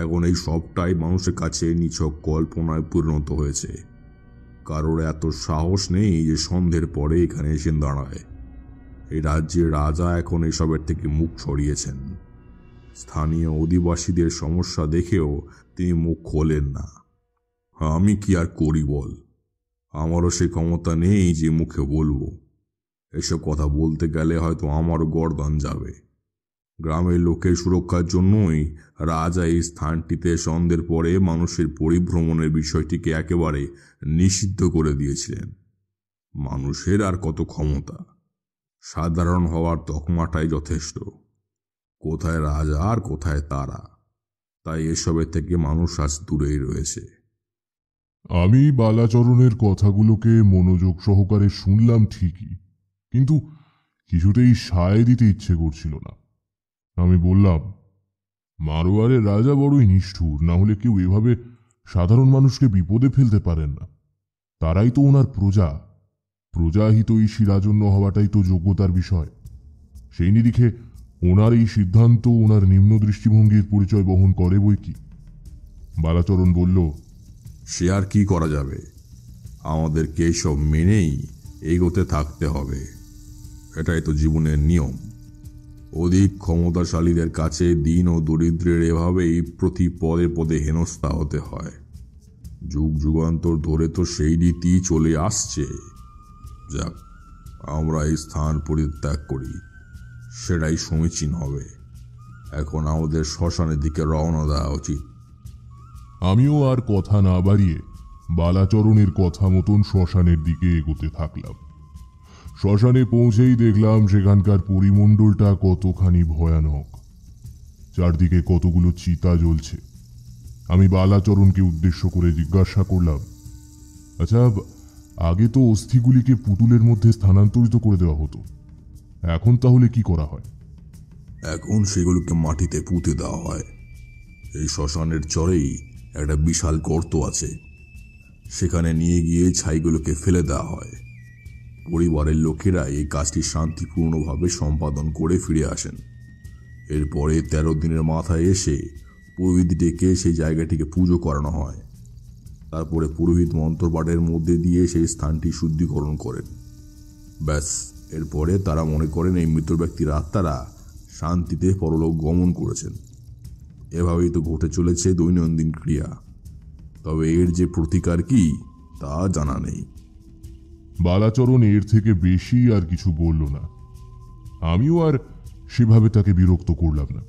এখন এই সবটাই মানুষের কাছে নিছক কল্পনায় পরিণত হয়েছে। কারোর এত সাহস নেই যে সন্ধ্যের পরে এখানে এসে দাঁড়ায়। এই রাজ্যের রাজা এখন এসবের থেকে মুখ সরিয়েছেন। স্থানীয় অধিবাসীদের সমস্যা দেখেও তিনি মুখ খোলেন না। আমি কি আর করি বল, আমারও সে ক্ষমতা নেই যে মুখে বলবো। এসব কথা বলতে গেলে হয়তো আমারও গর্দান যাবে। গ্রামের লোকের সুরক্ষার জন্যই রাজা এই স্থানটিতে সন্ধ্যের পরে মানুষের পরিভ্রমণের বিষয়টিকে একেবারে নিষিদ্ধ করে দিয়েছিলেন। মানুষের আর কত ক্ষমতা, সাধারণ হওয়ার তকমাটাই যথেষ্ট। কোথায় রাজা আর কোথায় তারা, তাই এসবের থেকে মানুষ আজ দূরেই রয়েছে। আমি বালাচরণের কথাগুলোকে মনোযোগ সহকারে শুনলাম ঠিকই, কিন্তু কিছুতেই সায় দিতে ইচ্ছে করছিল না। আমি বললাম, মারোয়ারের রাজা বড়ই নিষ্ঠুর, না হলে কেউ এভাবে সাধারণ মানুষকে বিপদে ফেলতে পারেন না। তারাই তো ওনার প্রজা, প্রজাহিতৈষী রাজন্য হওয়াটাই তো যোগ্যতার বিষয়। সেই নিরিখে ওনার এই সিদ্ধান্ত ওনার নিম্ন দৃষ্টিভঙ্গির পরিচয় বহন করে বই কি। বালাচরণ বলল, সে আর কি করা যাবে, আমাদেরকে এসব মেনেই এগোতে থাকতে হবে। এটাই তো জীবনের নিয়ম। অধিক ক্ষমতাশালীদের কাছে দীন ও দরিদ্রের এভাবেই প্রতি পদে পদে হেনস্থা হতে হয়। যুগ যুগান্তর ধরে তো সেই রীতি চলে আসছে। যাক, আমরা এই স্থান পরিত্যাগ করি, সেটাই সমীচীন হবে। এখন আমাদের শ্মশানের দিকে রওনা দেওয়া উচিত। আমিও আর কথা না বাড়িয়ে বালাচরণের কথা মতন শ্মশানের দিকে এগোতে থাকলাম। শ্মশানে পৌঁছেই দেখলাম সেখানকার পরিমণ্ডলটা কতখানি ভয়ানক। চারদিকে কতগুলো চিতা জ্বলছে। আমি বালাচরণকে উদ্দেশ্য করে জিজ্ঞাসা করলাম, আচ্ছা, আগে তো অস্থিগুলিকে পুতুলের মধ্যে স্থানান্তরিত করে দেওয়া হতো, এখন তাহলে কি করা হয়? এখন সেগুলোকে মাটিতে পুঁতে দেওয়া হয়। এই শ্মশানের চরেই একটা বিশাল গর্ত আছে, সেখানে নিয়ে গিয়ে ছাইগুলোকে ফেলে দেওয়া হয়। পরিবারের লোকেরা এই কাজটি শান্তিপূর্ণভাবে সম্পাদন করে ফিরে আসেন। এরপরে 13 দিনের মাথায় এসে পুরোহিত ডেকে সেই জায়গাটিকে পুজো করানো হয়। তারপরে পুরোহিত মন্ত্রপাঠের মধ্যে দিয়ে সেই স্থানটি শুদ্ধিকরণ করেন। ব্যাস, এরপরে তারা মনে করেন এই মৃত ব্যক্তির আত্মারা শান্তিতে পরলোক গমন করেছেন। এভাবেই তো ঘটে চলেছে দৈনন্দিন ক্রিয়া। তবে এর যে প্রতিকার কি তা জানা নেই। বালাচরণ এর থেকে বেশি আর কিছু বলল না। আমিও আর সেভাবে তাকে বিরক্ত করলাম না।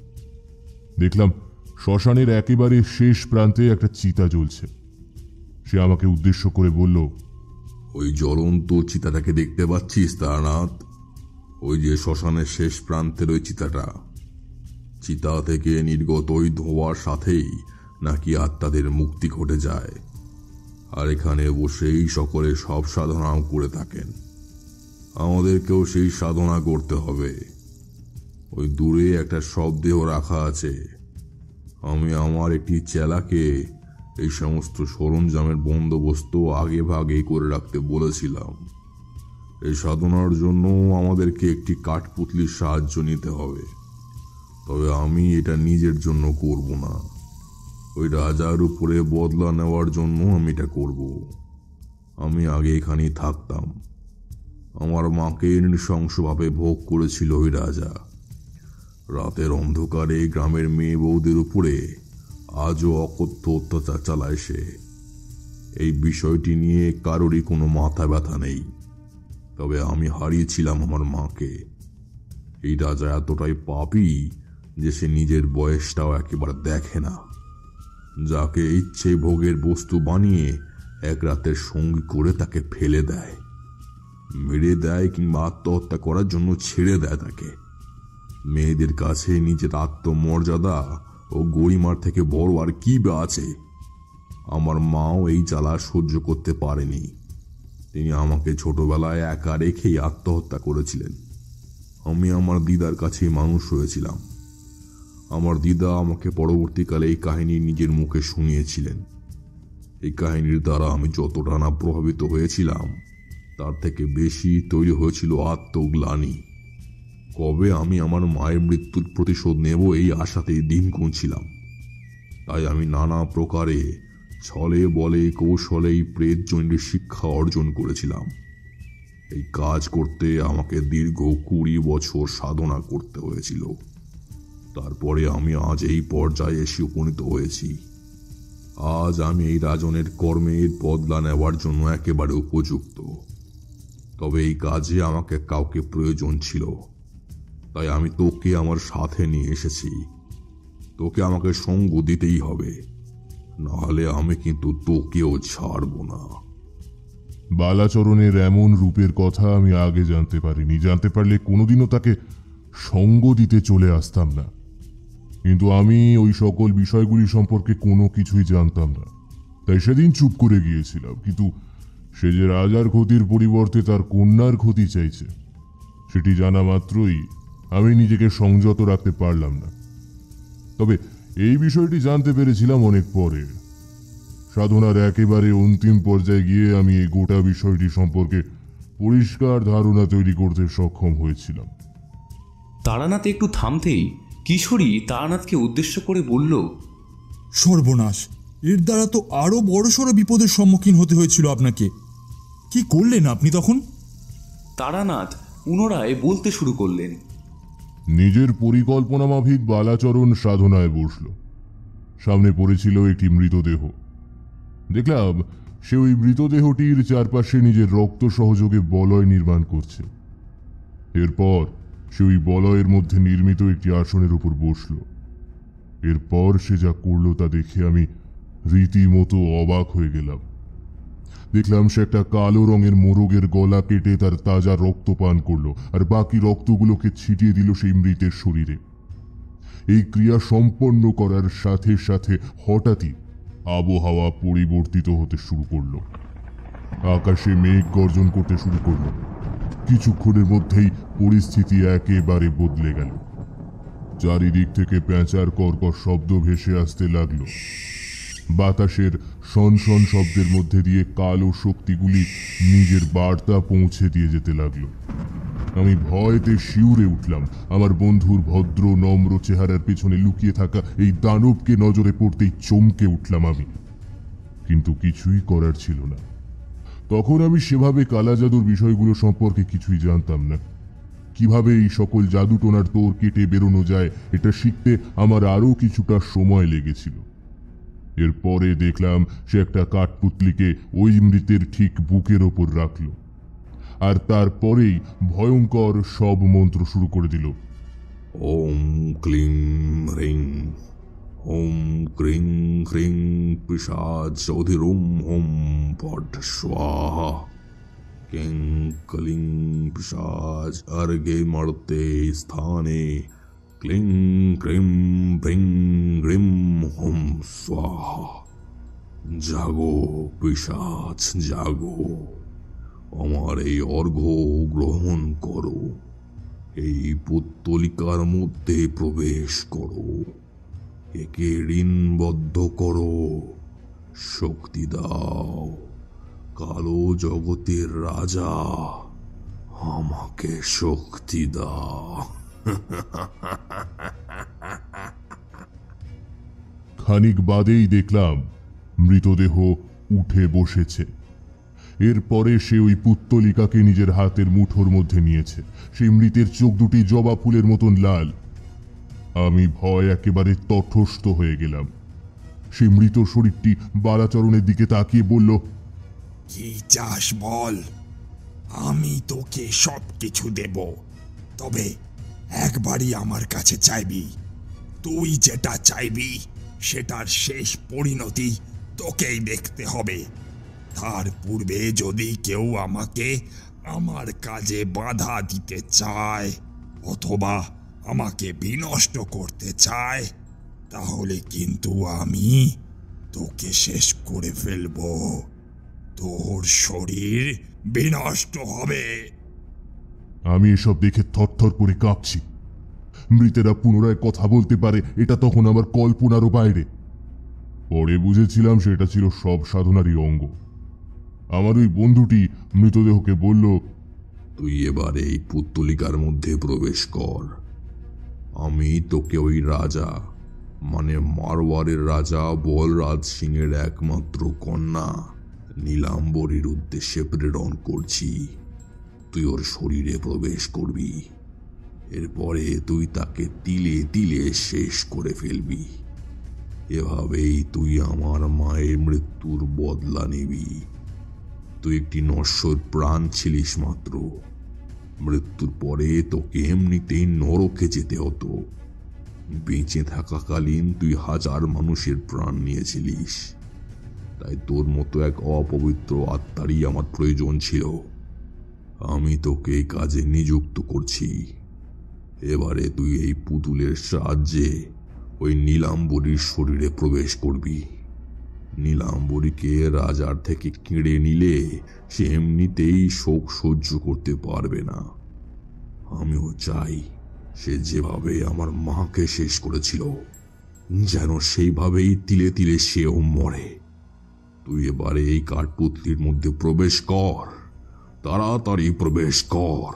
দেখলাম শ্মশানের একেবারে শেষ প্রান্তে একটা চিতা জ্বলছে। সে আমাকে উদ্দেশ্য করে বলল, ওই জ্বলন্ত চিতাটাকে দেখতে পাচ্ছিস তারানাথ? ওই যে শ্মশানের শেষ প্রান্তের ওই চিতাটা, চিতা থেকে নির্গত ওই ধোঁয়ার সাথেই নাকি আত্মাদের মুক্তি ঘটে যায়। আর এখানে বসেই সকলে সব সাধনাও করে থাকেন। আমাদেরকেও সেই সাধনা করতে হবে। ওই দূরে একটা শবদেহ রাখা আছে। আমি আমার একটি চেলাকে এই সমস্ত সরঞ্জামের বন্দোবস্ত আগে ভাগে করে রাখতে বলেছিলাম। এই সাধনার জন্য আমাদেরকে একটি কাঠপুতলির সাহায্য নিতে হবে। তবে আমি এটা নিজের জন্য করব না, ওই রাজার উপরে বদলা নেওয়ার জন্য আমি এটা করব। আমি আগে এখানেই থাকতাম। আমার মাকে নৃশংসভাবে ভোগ করেছিল ওই রাজা। রাতের অন্ধকারে গ্রামের মেয়ে বউদের উপরে আজও অকথ্য অত্যাচার চালায় সে। এই বিষয়টি নিয়ে কারোরই কোনো মাথা ব্যথা নেই, তবে আমি হারিয়েছিলাম আমার মাকে। এই রাজা এতটাই পাপী যে সে নিজের বয়সটাও একেবারে দেখে না। যাকে ইচ্ছে ভোগের বস্তু বানিয়ে এক রাতের সঙ্গী করে তাকে ফেলে দেয়, মেরে দেয় কিংবা আত্মহত্যা করার জন্য ছেড়ে দেয় তাকে। মেয়েদের কাছে নিজের আত্মমর্যাদা ও গরিমার থেকে বড় আর কি বা আছে? আমার মাও এই জ্বালা সহ্য করতে পারেনি। তিনি আমাকে ছোটবেলায় একা রেখেই আত্মহত্যা করেছিলেন। আমি আমার দিদার কাছে মানুষ হয়েছিলাম। আমার দিদা আমাকে পরবর্তীকালে এই কাহিনী নিজের মুখে শুনিয়েছিলেন। এই কাহিনীর দ্বারা আমি যতটা না প্রভাবিত হয়েছিলাম, তার থেকে বেশি তৈরি হয়েছিল আত্মগ্লানি। কবে আমি আমার মায়ের মৃত্যুর প্রতিশোধ নেব এই আশাতেই দিন গুনছিলাম। তাই আমি নানা প্রকারে ছলে বলে কৌশলেই প্রেতজনির শিক্ষা অর্জন করেছিলাম। এই কাজ করতে আমাকে দীর্ঘ 20 বছর সাধনা করতে হয়েছিল। তারপরে আমি আজ এই পর্যায়ে এসে উপনীত হয়েছি। আজ আমি এই রাজনের কর্মের বদলা নেওয়ার জন্য একেবারে উপযুক্ত। তবে এই কাজে আমাকে কাউকে প্রয়োজন ছিল, তাই আমি তোকে আমার সাথে নিয়ে এসেছি। তোকে আমাকে সঙ্গ দিতেই হবে, নাহলে আমি কিন্তু তোকেও ছাড়ব না। বালাচরণের এমন রূপের কথা আমি আগে জানতে পারিনি। জানতে পারলে কোনোদিনও তাকে সঙ্গ দিতে চলে আসতাম না। কিন্তু আমি ওই সকল বিষয়গুলি সম্পর্কে কোনো কিছুই জানতাম না, তাই সেদিন চুপ করে গিয়েছিলাম। কিন্তু সে যে রাজার ক্ষতির পরিবর্তে তার কন্যার ক্ষতি চাইছে, সেটি জানা মাত্রই আমি নিজেকে সংযত রাখতে পারলাম না। তবে এই বিষয়টি জানতে পেরেছিলাম অনেক পরে। সাধনার একেবারে অন্তিম পর্যায়ে গিয়ে আমি এই গোটা বিষয়টি সম্পর্কে পরিষ্কার ধারণা তৈরি করতে সক্ষম হয়েছিলাম। তারানাথ একটু থামতেই কিশোরী তারানাথকে উদ্দেশ্য করে বলল, সর্বনাশ! এর দ্বারা তো আরো বড়সড় বিপদের সম্মুখীন হতে হয়েছিল আপনাকে। কি করলেন আপনি তখন? তারানাথ পুনরায় বলতে শুরু করলেন। নিজের পরিকল্পনা মাফিক বালাচরণ সাধনায় বসল। সামনে পড়েছিল একটি মৃতদেহ। দেখলাম সে ওই মৃতদেহটির চারপাশে নিজের রক্ত সহযোগে বলয় নির্মাণ করছে। এরপর সে ওই বলয়ের মধ্যে নির্মিত একটি আসনের উপর বসল। এরপর সে যা করল তা দেখে আমি রীতিমতো অবাক হয়ে গেলাম। দেখলাম সে একটা কালো রঙের মোরগের গলা কেটে তার তাজা রক্ত পান করলো, আর বাকি রক্তগুলোকে ছিটিয়ে দিল সেই মৃতের শরীরে। এই ক্রিয়া সম্পন্ন করার সাথে সাথে হঠাৎই আবহাওয়া পরিবর্তিত হতে শুরু করলো। আকাশে মেঘ গর্জন করতে শুরু করলো। কিছুক্ষণের মধ্যেই পরিস্থিতি একেবারে বদলে গেল। চারিদিক থেকে পেঁচার কর্কশ শব্দ ভেসে আসতে লাগলো। বাতাসের সনসন শব্দের মধ্যে দিয়ে কালো শক্তিগুলি নিজের বার্তা পৌঁছে দিয়ে যেতে লাগলো। আমি ভয়তে শিউরে উঠলাম। আমার বন্ধুর ভদ্র নম্র চেহারার পেছনে লুকিয়ে থাকা এই দানবকে নজরে পড়তেই চমকে উঠলাম আমি। কিন্তু কিছুই করার ছিল না। তখন আমি সেভাবে কালা জাদুর বিষয়গুলো সম্পর্কে কিছুই জানতাম না। কিভাবে এই সকল জাদুটোনার তোর কেটে বেরোনো যায় এটা শিখতে আমার আরও কিছুটা সময় লেগেছিল। এরপরে দেখলাম সে একটা কাঠপুতলিকে ওই মৃতের ঠিক বুকের ওপর রাখল, আর তারপরেই ভয়ঙ্কর সব মন্ত্র শুরু করে দিল। ওম ক্লিং হ্রিং, ওম ক্রিং হ্রিং পিশাচ অধিরুম হোম পট স্বাহা, কিং ক্লিং পিশাচ अर्घे मर्ते स्थाने, ক্লিং ক্রিম ভ্রিং গ্রিম হোম স্বাহা। জাগো পিশাচ জাগো, আমার এই অর্ঘ্য গ্রহণ করো। এই পুত্তলিকার মধ্যে প্রবেশ করো, একে ঋণবদ্ধ করো, শক্তি দাও। কালো জগতের রাজা, আমাকে শক্তি দাও। খানিক বাদেই দেখলাম মৃতদেহ উঠে বসেছে। এরপরে সে ওই পুত্তলিকাকে নিজের হাতের মুঠোর মধ্যে নিয়েছে। সেই মৃতের চোখ দুটি জবা ফুলের মতন লাল। আমি ভয় একেবারে তটস্থ হয়ে গেলাম। সেই মৃত শরীরটি বালাচরণের দিকে তাকিয়ে বলল, কি চাস বল, আমি তোকে সব কিছু দেব, তবে একবারই আমার কাছে চাইবি। তুই যেটা চাইবি সেটার শেষ পরিণতি তোকেই দেখতে হবে। তার পূর্বে যদি কেউ আমাকে আমার কাজে বাধা দিতে চায় অথবা আমাকে বিনষ্ট করতে চায়, তাহলে কিন্তু আমি তোকে শেষ করে ফেলবো। তোর শরীর বিনষ্ট হবে। আমি এসব দেখে থরথর করে কাঁপছি। মৃতেরা পুনরায় কথা বলতে পারে এটা তখন আমার কল্পনারও বাইরে। পরে বুঝেছিলাম সেটা ছিল সব সাধনারই অঙ্গ। আমার ওই বন্ধুটি মৃতদেহকে বলল, তুই এবার এই পুত্তলিকার মধ্যে প্রবেশ কর। আমি তোকে ওই রাজা মানে মারওয়ারের রাজা বলরাজ সিং এর একমাত্র কন্যা নীলাম্বরীর উদ্দেশ্যে প্রেরণ করছি। তুই ওর শরীরে প্রবেশ করবি। এরপরে তুই তাকে তিলে তিলে শেষ করে ফেলবি। এভাবেই তুই আমার মায়ের মৃত্যুর বদলা নিবি। তুই একটি নশ্বর প্রাণ ছিলিস মাত্র। মৃত্যুর পরে তোকে এমনিতেই নরকে যেতে হতো। বেঁচে থাকাকালীন তুই হাজার মানুষের প্রাণ নিয়েছিলিস, তাই তোর মতো এক অপবিত্র আত্মারই আমার প্রয়োজন ছিল। আমি তোকে এই কাজে নিযুক্ত করছি। এবারে তুই এই পুতুলের সাহায্যে ওই নীলাম্বরীর শরীরে প্রবেশ করবি। নীলাম্বরীকে রাজার থেকে কেড়ে নিলে সে এমনিতেই শোক সহ্য করতে পারবে না। আমিও চাই সে যেভাবে আমার মাকে শেষ করেছিল যেন সেইভাবেই তিলে তিলে সেও মরে। তুই এবারে এই কাঠপুতলির মধ্যে প্রবেশ কর, তাড়াতাড়ি প্রবেশ কর।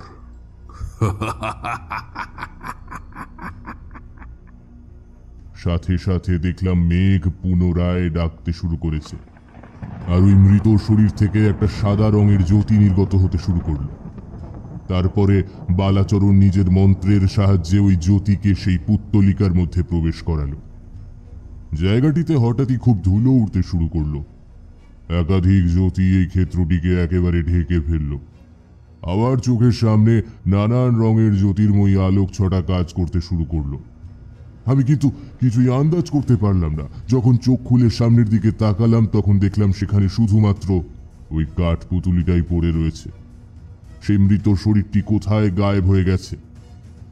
সাথে সাথে দেখলাম মেঘ পুনরায় ডাকতে শুরু করেছে, আর ওই মৃত শরীর থেকে একটা সাদা রঙের জ্যোতি নির্গত হতে শুরু করল। তারপরে বালাচরণ নিজের মন্ত্রের সাহায্যে ওই জ্যোতিকে সেই পুত্তলিকার মধ্যে প্রবেশ করালো। জায়গাটিতে হঠাৎই খুব ধুলো উঠতে শুরু করলো। একাধিক জ্যোতি এই ক্ষেত্রটিকে একেবারে ঢেকে ফেলল। আবার চোখের সামনে নানান রঙের জ্যোতির্ময়ী আলোক ছটা কাজ করতে শুরু করলো। আমি কিন্তু কিছুই আন্দাজ করতে পারলাম না। যখন চোখ খুলে সামনের দিকে তাকালাম তখন দেখলাম সেখানে শুধুমাত্র ওই কাঠ পুতুলিটাই পড়ে রয়েছে। সেই মৃত শরীরটি কোথায় গায়েব হয়ে গেছে।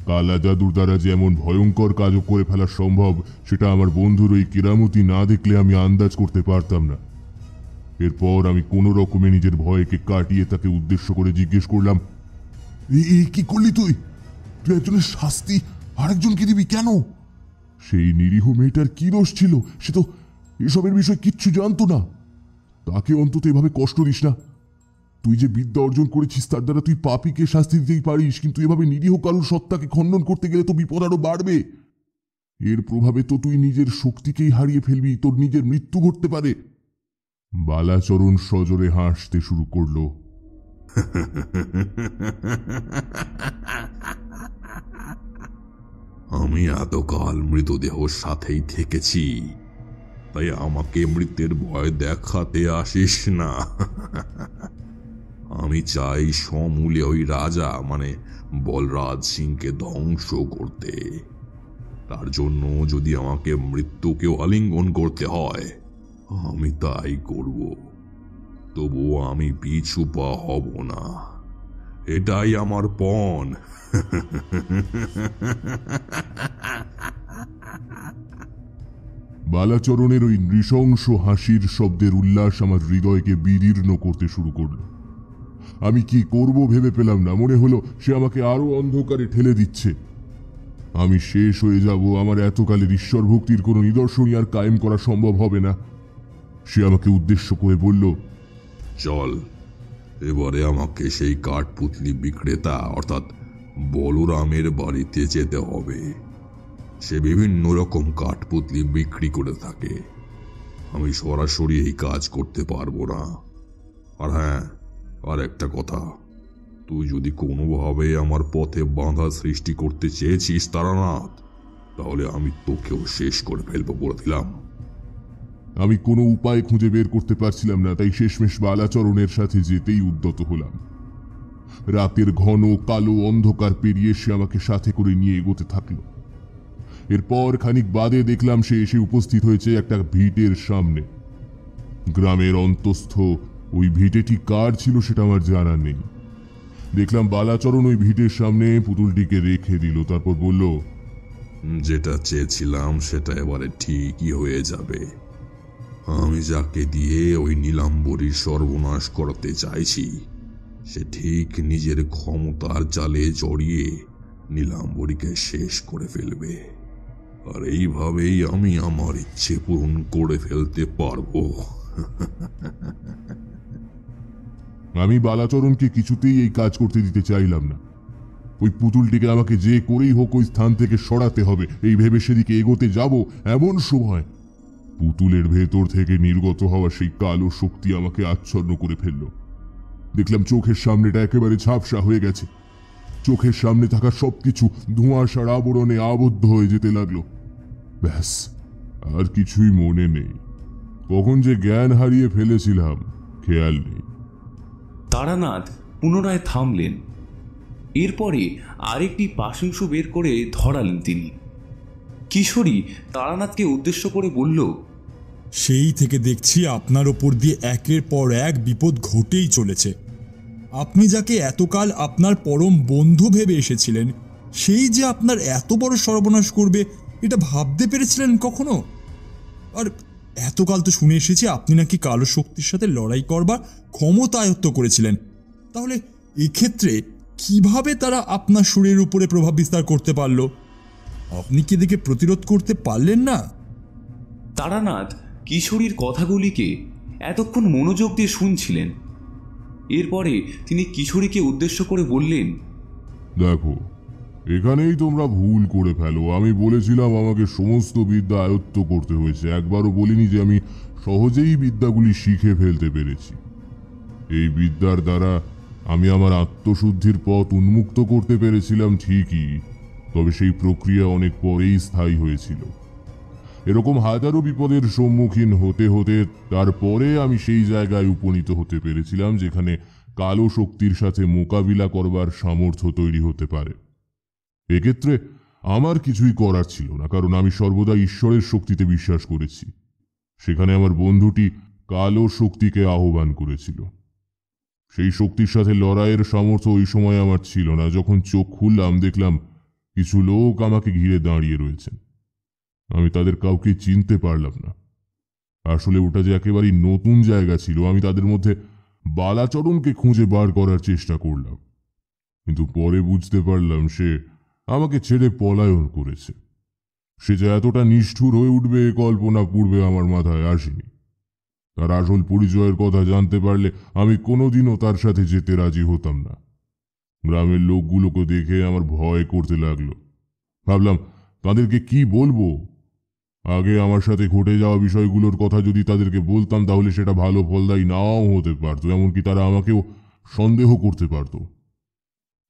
কালা জাদুর দ্বারা যে এমন ভয়ঙ্কর কাজও করে ফেলা সম্ভব সেটা আমার বন্ধুর ওই কেরামতি না দেখলে আমি আন্দাজ করতে পারতাম না। এরপর আমি কোনো রকমে নিজের ভয়কে কাটিয়ে তাকে উদ্দেশ্য করে জিজ্ঞেস করলাম, এই কি করলি তুই? তুই একজনের শাস্তি আরেকজনকে দিবি কেন? সেই নিরীহ মেয়েটার কি দোষ ছিল? সে তো এসবের বিষয়ে কিচ্ছু জানতো না। তাকে অন্তত এভাবে কষ্ট দিস না। তুই যে বিদ্যা অর্জন করেছিস তার দ্বারা তুই পাপীকে শাস্তি দিতেই পারিস, কিন্তু এভাবে নিরীহ কারোর সত্তাকে খণ্ডন করতে গেলে তো বিপদ আরো বাড়বে। এর প্রভাবে তো তুই নিজের শক্তিকেই হারিয়ে ফেলবি, তোর নিজের মৃত্যু ঘটতে পারে। বালাচরণ সজোরে হাসতে শুরু করলো। আমি এতকাল মৃতদেহর সাথেই থেকেছি, তাই আমাকে মৃত্যুর ভয় দেখাতে আসিস না। আমি চাই সমূলে ওই রাজা মানে বলরাজ সিংকে ধ্বংস করতে। তার জন্য যদি আমাকে মৃত্যুকেও আলিঙ্গন করতে হয় আমি তাই করব। তবুও আমি পিছু পা হব না। এটাই আমার পণ। বালাচরণের ওই নৃশংস হাসির শব্দের উল্লাস আমার হৃদয়কে বিদীর্ণ করতে শুরু করল। আমি কি করব ভেবে পেলাম না। মনে হলো সে আমাকে আরো অন্ধকারে ঠেলে দিচ্ছে। আমি শেষ হয়ে যাব। আমার এতকালের ঈশ্বর ভক্তির কোনো নিদর্শনই আর কায়েম করা সম্ভব হবে না। সে আমাকে উদ্দেশ্য করে বলল, চল, এবারে আমাকে সেই কাঠপুতলি বিক্রেতা অর্থাৎ বলরামের বাড়িতে যেতে হবে। সে বিভিন্ন রকম কাঠপুতলি বিক্রি করে থাকে। আমি সরাসরি এই কাজ করতে পারবো না। আর হ্যাঁ, আর একটা কথা, তুই যদি কোনোভাবে আমার পথে বাধা সৃষ্টি করতে চেয়েছিস তারানাথ, তাহলে আমি তোকেও শেষ করে ফেলবো বলে দিলাম। আমি কোনো উপায় খুঁজে বের করতে পারছিলাম না, তাই শেষমেশ বালাচরণের সাথে যেতেই উদ্যত হলাম। রাতের ঘন কালো অন্ধকার পেরিয়ে সে আমাকে সাথে করে নিয়ে এগোতে থাকলো। এরপর খানিক বাদে দেখলাম সে এসে উপস্থিত হয়েছে একটা ভিটের সামনে। গ্রামের অন্তস্থ ওই ভিটেটি কার ছিল সেটা আমার জানা নেই। দেখলাম বালাচরণ ওই ভিটের সামনে পুতুলটিকে রেখে দিল, তারপর বলল, যেটা চেয়েছিলাম সেটা এবারে ঠিকই হয়ে যাবে। আমি যাকে দিয়ে ওই নীলাম্বরীর সর্বনাশ করতে চাইছি, সে ঠিক নিজের ক্ষমতার জালে জড়িয়ে নীলাম্বরীকে শেষ করে ফেলবে। আর এইভাবেই আমি আমার ইচ্ছে পূরণ করে ফেলতে পারবো। আমি বালাচরণকে কিছুতেই এই কাজ করতে দিতে চাইলাম না। ওই পুতুলটিকে আমাকে যে করেই হোক ওই স্থান থেকে সরাতে হবে, এই ভেবে সেদিকে এগোতে যাব, এমন সময় পুতুলের ভেতর থেকে নির্গত হওয়া সেই কালো শক্তি আমাকে আচ্ছন্ন করে ফেলল। দেখলাম চোখের সামনেটা একেবারে ঝাপসা হয়ে গেছে। চোখের সামনে থাকা সবকিছু ধোঁয়াশার আবরণে আবদ্ধ হয়ে যেতে লাগলো। ব্যাস, আর কিছুই মনে নেই। কখন যে জ্ঞান হারিয়ে ফেলেছিলাম খেয়াল নেই। তারানাথ পুনরায় থামলেন। এরপরে আরেকটি পাশাংশ বের করে ধরালেন তিনি। কিশোরী তারানাথকে উদ্দেশ্য করে বলল, সেই থেকে দেখছি আপনার ওপর দিয়ে একের পর এক বিপদ ঘটেই চলেছে। আপনি যাকে এতকাল আপনার পরম বন্ধু ভেবে এসেছিলেন, সেই যে আপনার এত বড় সর্বনাশ করবে এটা ভাবতে পেরেছিলেন কখনো? আর এতকাল তো শুনে এসেছি আপনি নাকি কালো শক্তির সাথে লড়াই করবার ক্ষমতা আয়ত্ত করেছিলেন। তাহলে এক্ষেত্রে কিভাবে তারা আপনার শরীরের উপরে প্রভাব বিস্তার করতে পারল? আপনি কি এদিকে প্রতিরোধ করতে পারলেন না? তারানাথ কিশোরীর কথাগুলিকে এতক্ষণ মনোযোগ দিয়ে শুনছিলেন। এরপরে তিনি কিশোরীকে উদ্দেশ্য করে বললেন, দেখো, এখানেই তোমরা ভুল করে ফেলো। আমি বলেছিলাম আমাকে সমস্ত বিদ্যা আয়ত্ত করতে হয়েছে, একবারও বলিনি যে আমি সহজেই বিদ্যাগুলি শিখে ফেলতে পেরেছি। এই বিদ্যার দ্বারা আমি আমার আত্মশুদ্ধির পথ উন্মুক্ত করতে পেরেছিলাম ঠিকই, তবে সেই প্রক্রিয়া অনেক পরেই স্থায়ী হয়েছিল। এরকম হাজারো বিপদের সম্মুখীন হতে হতে তারপরে আমি সেই জায়গায় উপনীত হতে পেরেছিলাম যেখানে কালো শক্তির সাথে মোকাবিলা করবার সামর্থ্য তৈরি হতে পারে। এক্ষেত্রে আমার কিছুই করার ছিল না, কারণ আমি সর্বদা ঈশ্বরের শক্তিতে বিশ্বাস করেছি। সেখানে আমার বন্ধুটি কালো শক্তিকে আহ্বান করেছিল। সেই শক্তির সাথে লড়াইয়ের সামর্থ্য ওই সময় আমার ছিল না। যখন চোখ খুললাম দেখলাম কিছু লোক আমাকে ঘিরে দাঁড়িয়ে রয়েছেন। আমি তাদের কাউকে চিনতে পারলাম না। আসলে ওটা যে একেবারেই নতুন জায়গা ছিল। আমি তাদের মধ্যে বালাচরণকে খুঁজে বার করার চেষ্টা করলাম, কিন্তু পরে বুঝতে পারলাম সে আমাকে ছেড়ে পলায়ন করেছে। সে যে এতটা নিষ্ঠুর হয়ে উঠবে এ কল্পনা পূর্বে আমার মাথায় আসেনি। তার আসল পরিচয়ের কথা জানতে পারলে আমি কোনোদিনও তার সাথে যেতে রাজি হতাম না। গ্রামের লোকগুলোকে দেখে আমার ভয় করতে লাগলো। ভাবলাম তাদেরকে কি বলবো। আগে আমার সাথে ঘটে যাওয়া বিষয়গুলোর কথা যদি তাদেরকে বলতাম তাহলে সেটা ভালো ফলদায়ী নাও হতে পারত, এমনকি তারা আমাকেও সন্দেহ করতে পারত।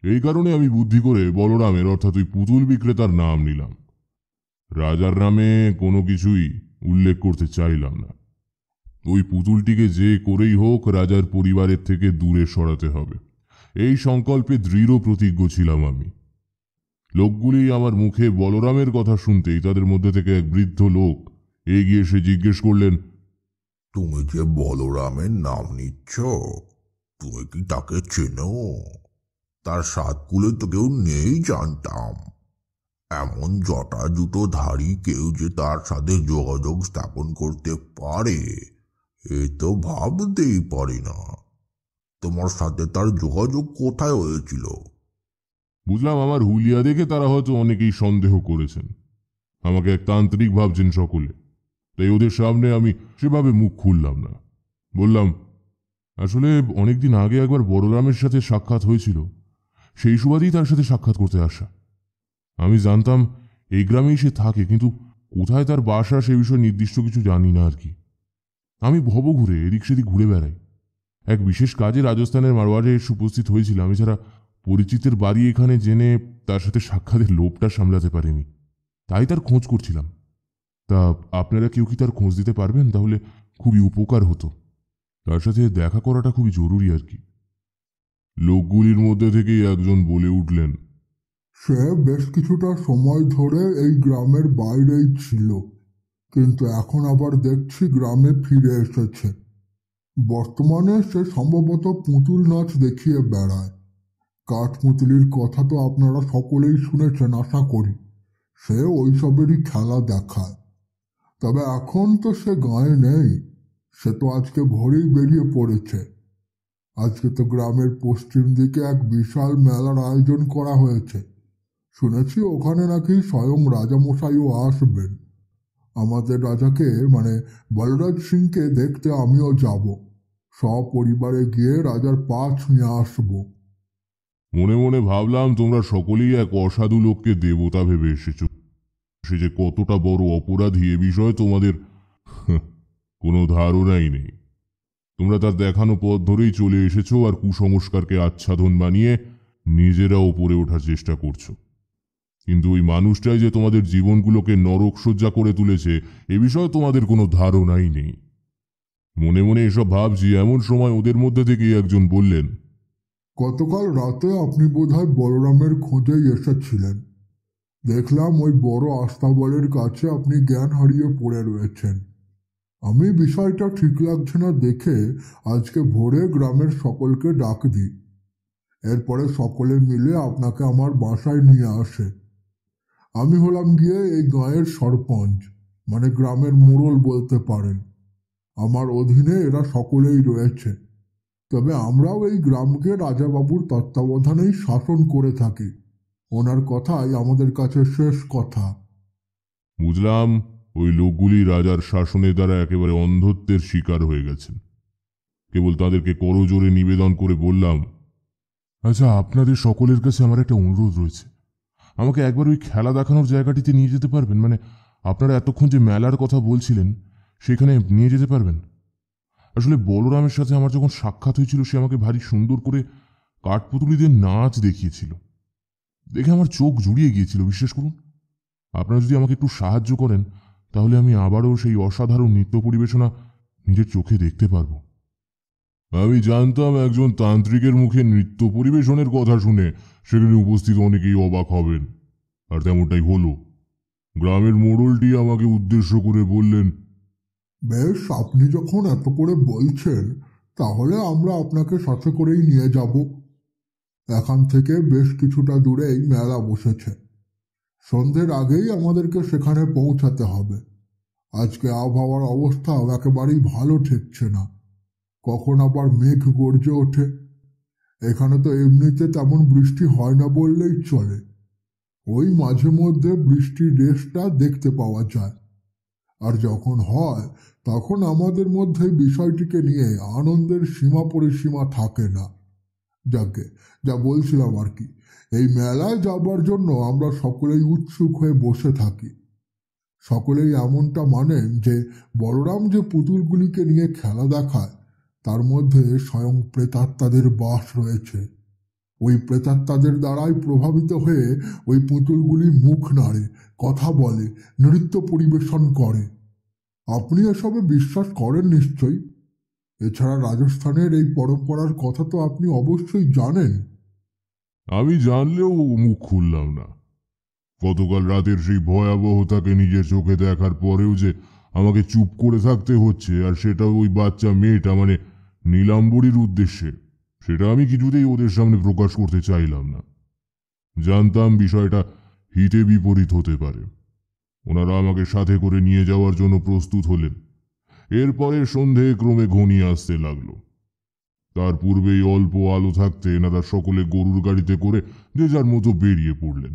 এই কারণে আমি বুদ্ধি করে বলরামের অর্থাৎ ওই পুতুল বিক্রেতার নাম নিলাম। রাজার নামে কোনো কিছুই উল্লেখ করতে চাইলাম না। ওই পুতুলটিকে যে করেই হোক রাজার পরিবারের থেকে দূরে সরাতে হবে, এই সংকল্পে দৃঢ় প্রতিজ্ঞ ছিলাম আমি। লোকগুলি আমার মুখে বলরামের কথা শুনতেই তাদের মধ্যে থেকে এক বৃদ্ধ লোক এগিয়ে এসে জিজ্ঞেস করলেন, তুমি যে বলরামের নাম নিচ্ছ, তুমি কি তাকে চেনো? তার সাতকুলে তো কেউ নেই জানতাম। এমন জটা জুটো ধারী কেউ যে তার সাথে যোগাযোগ স্থাপন করতে পারে এ তো ভাবতেই পারি না। তোমার সাথে তার যোগাযোগ কোথায় হয়েছিল? বুঝলাম আমার হুলিয়া দেখে তারা হয়তো অনেকেই সন্দেহ করেছেন। আমাকে এক তান্ত্রিক ভাবছেন সকলে, তাই ওদের সামনে আমি সেভাবে মুখ খুললাম না। বললাম, আসলে অনেকদিন আগে একবার বলরামের সাথে সাক্ষাৎ হয়েছিল, সেই সুবাদেই তার সাথে সাক্ষাৎ করতে আসা। আমি জানতাম এই গ্রামেই সে থাকে, কিন্তু কোথায় তার বাসা সে বিষয়ে নির্দিষ্ট কিছু জানি না আর কি। আমি ভব ঘুরে এদিক সেদিক ঘুরে বেড়াই। এক বিশেষ কাজে রাজস্থানের মারওয়াড়ে এসে উপস্থিত হয়েছিলাম। এছাড়া পরিচিতের বাড়ি এখানে জেনে তার সাথে সাক্ষাতের লোভটা সামলাতে পারিনি, তাই তার খোঁজ করছিলাম। তা আপনারা কেউ কি তার খোঁজ দিতে পারবেন? তাহলে খুবই উপকার হতো। তার সাথে দেখা করাটা খুবই জরুরি আর কি। লোকগুলির মধ্যে থেকেই একজন বলে উঠলেন, সে বেশ কিছুটা সময় ধরে এই গ্রামের বাইরেই ছিল, কিন্তু এখন আবার দেখছি গ্রামে ফিরে এসেছে। বর্তমানে সে সম্ভবত পুতুল নাচ দেখিয়ে বেড়ায়। কাঠপুতুলির কথা তো আপনারা সকলেই শুনেছেন আশা করি। সে ওইসবেরই খেলা দেখায়। তবে এখন তো সে গায়ে নেই। সে তো আজকে ভোরেই বেরিয়ে পড়েছে। আজকে তো গ্রামের পশ্চিম দিকে এক বিশাল মেলার আয়োজন করা হয়েছে। শুনেছি ওখানে নাকি স্বয়ং রাজামশাইও আসবেন। আমাদের রাজাকে মানে বলরাজ সিংকে দেখতে আমিও যাব। সপরিবারে গিয়ে রাজার পা ছুঁয়ে আসব। মনে মনে ভাবলাম তোমরা সকলেই এক অসাধু লোককে দেবতা ভেবে এসেছ। সে যে কতটা বড় অপরাধী এ বিষয়ে তোমাদের কোনো ধারণাই নেই। তোমরা তার দেখানো পথ ধরেই চলে এসেছো আর কুসংস্কারকে আচ্ছাদন বানিয়ে নিজেরা ওপরে ওঠার চেষ্টা করছো। কিন্তু ওই মানুষটাই যে তোমাদের জীবনগুলোকে নরকসজ্জা করে তুলেছে এ বিষয়ে তোমাদের কোনো ধারণাই নেই। মনে মনে এসব ভাবছি, এমন সময় ওদের মধ্যে থেকেই একজন বললেন, গতকাল রাতে আপনি বোধহয় বলরামের খোঁজেই এসেছিলেন। দেখলাম ওই বড় আস্তাবলের কাছে আপনি জ্ঞান হারিয়ে পড়ে রয়েছেন। আমি বিষয়টা ঠিক লাগছে না দেখে আজকে ভোরে গ্রামের সকলকে ডাক দিই। এরপরে সকলে মিলে আপনাকে আমার বাসায় নিয়ে আসে। আমি হলাম গিয়ে এই গাঁয়ের সরপঞ্চ, মানে গ্রামের মোড়ল বলতে পারেন। আমার অধীনে এরা সকলেই রয়েছে। তবে আমরাও এই গ্রামকে রাজাবাবুর তত্ত্বাবধানেই শাসন করে থাকি। ওনার কথাই আমাদের কাছে শেষ কথা। বুঝলাম ওই লোকগুলি রাজার শাসনের দ্বারা একেবারে অন্ধত্বের শিকার হয়ে গেছেন। কেবল তাদেরকে করজোরে নিবেদন করে বললাম, আচ্ছা, আপনাদের সকলের কাছে আমার একটা অনুরোধ রয়েছে। আমাকে একবার ওই খেলা দেখানোর জায়গাটিতে নিয়ে যেতে পারবেন? মানে আপনারা এতক্ষণ যে মেলার কথা বলছিলেন সেখানে নিয়ে যেতে পারবেন? আসলে বলরামের সাথে আমার যখন সাক্ষাৎ হয়েছিল সে আমাকে ভারী সুন্দর করে কাঠপুতুলিদের নাচ দেখিয়েছিল। দেখে আমার চোখ জুড়িয়ে গিয়েছিল, বিশ্বাস করুন। আপনারা যদি আমাকে একটু সাহায্য করেন তাহলে আমি আবারও সেই অসাধারণ নৃত্য পরিবেশনা নিজের চোখে দেখতে পারবো। আমি জানতাম একজন তান্ত্রিকের মুখে নৃত্য পরিবেশনের কথা শুনে সেখানে উপস্থিত অনেকেই অবাক হবেন, আর তেমনটাই হলো। গ্রামের মোড়লটি আমাকে উদ্দেশ্য করে বললেন, বেশ, আপনি যখন এত করে বলছেন তাহলে আমরা আপনাকে সাথে করেই নিয়ে যাব। এখান থেকে বেশ কিছুটা দূরেই মেলা বসেছে। সন্ধ্যের আগেই আমাদেরকে সেখানে পৌঁছাতে হবে। আজকে আবহাওয়ার অবস্থা একেবারেই ভালো ঠেকছে না। কখন আবার মেঘ গর্জে ওঠে। এখানে তো এমনিতে তেমন বৃষ্টি হয় না বললেই চলে। ওই মাঝে মধ্যে বৃষ্টির রেশটা দেখতে পাওয়া যায়। আর যখন হয় তখন আমাদের মধ্যে বিষয়টিকে নিয়ে আনন্দের সীমা পরিসীমা থাকে না। যাকে যা বলছিলাম আর কি, এই মেলায় যাবার জন্য আমরা সকলেই উৎসুক হয়ে বসে থাকি। সকলেই এমনটা মানেন যে বলরাম যে পুতুলগুলিকে নিয়ে খেলা দেখায় তার মধ্যে স্বয়ং প্রেতাত্মাদের বাস রয়েছে। ওই প্রেতাত্মাদের দ্বারাই প্রভাবিত হয়ে ওই পুতুলগুলি মুখ নাড়ে, কথা বলে, নৃত্য পরিবেশন করে। আপনি এসবে বিশ্বাস করেন নিশ্চয়ই। এছাড়া রাজস্থানের এই পরম্পরার কথা তো আপনি অবশ্যই জানেন। আমি জানলেও মুখ খুললাম না। গতকাল রাতের সেই ভয়াবহতাকে নিজের চোখে দেখার পরেও যে আমাকে চুপ করে থাকতে হচ্ছে, আর সেটা ওই বাচ্চা মেয়েটা মানে নীলাম্বরীর উদ্দেশ্যে, সেটা আমি কিছুতেই ওদের সামনে প্রকাশ করতে চাইলাম না। জানতাম বিষয়টা হিতে বিপরীত হতে পারে। ওনারা আমাকে সাথে করে নিয়ে যাওয়ার জন্য প্রস্তুত হলেন। এরপরে সন্ধে ক্রমে ঘনিয়ে আসতে লাগলো। তার পূর্বেই অল্প আলো থাকতে এনারা সকলে গরুর গাড়িতে করে যে যার মতো বেরিয়ে পড়লেন।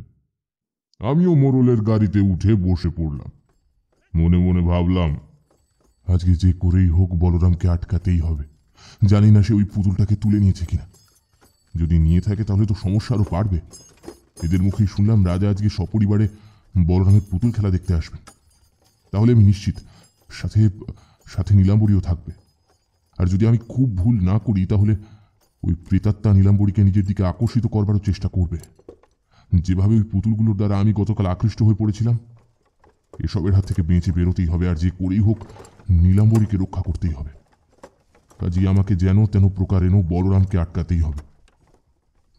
আমিও মোড়লের গাড়িতে উঠে বসে পড়লাম। মনে মনে ভাবলাম, আজকে যে করেই হোক বলরামকে আটকাতেই হবে। জানি না সে ওই পুতুলটাকে তুলে নিয়েছে কিনা। যদি নিয়ে থাকে তাহলে তো সমস্যা আরও বাড়বে। এদের মুখেই শুনলাম রাজা আজকে সপরিবারে বলরামের পুতুল খেলা দেখতে আসবেন। তাহলে আমি নিশ্চিত সাথে সাথে নীলাম্বরীও থাকবে। আর যদি আমি খুব ভুল না করি তাহলে ওই প্রেতাত্মা নীলাম্বরীকে নিজের দিকে আকর্ষিত করবারও চেষ্টা করবে, যেভাবে ওই পুতুলগুলোর দ্বারা আমি গতকাল আকৃষ্ট হয়ে পড়েছিলাম। এসবের হাত থেকে বেঁচে বেরোতেই হবে, আর যে করেই হোক নীলাম্বরীকে রক্ষা করতেই হবে। কাজেই আমাকে যেন তেন প্রকারেণ বলরামকে আটকাতেই হবে।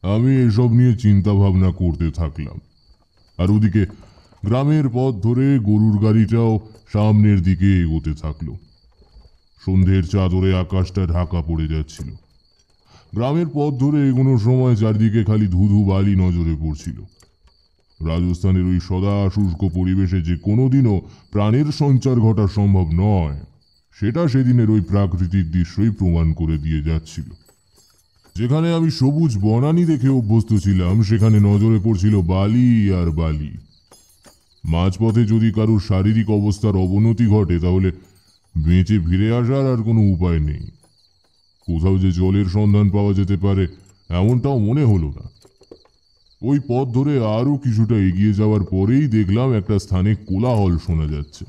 আমি এসব নিয়ে চিন্তা ভাবনা করতে থাকলাম, আর ওদিকে গ্রামের পথ ধরে গরুর গাড়িটাও সামনের দিকে এগোতে থাকলো। সন্ধ্যের চাদরে আকাশটা ঢাকা পড়ে যাচ্ছিল। গ্রামের পথ ধরে এগোনোর সময় চারদিকে খালি ধুধু বালি নজরে পড়ছিল। রাজস্থানের ওই সদা শুষ্ক পরিবেশে যে কোনোদিনও প্রাণের সঞ্চার ঘটা সম্ভব নয়, সেটা সেদিনের ওই প্রাকৃতিক দৃশ্যই প্রমাণ করে দিয়ে যাচ্ছিল। যেখানে আমি সবুজ বনানী দেখে অভ্যস্ত ছিলাম, সেখানে নজরে পড়ছিল বালি আর বালি। মাঝপথে যদি কারোর শারীরিক অবস্থার অবনতি ঘটে তাহলে বেঁচে ফিরে আসার আর কোনো উপায় নেই। কোথাও যে জলের সন্ধান পাওয়া যেতে পারে এমনটাও মনে হলো না। ওই পথ ধরে আরও কিছুটা এগিয়ে যাওয়ার পরেই দেখলাম একটা স্থানে কোলাহল শোনা যাচ্ছে।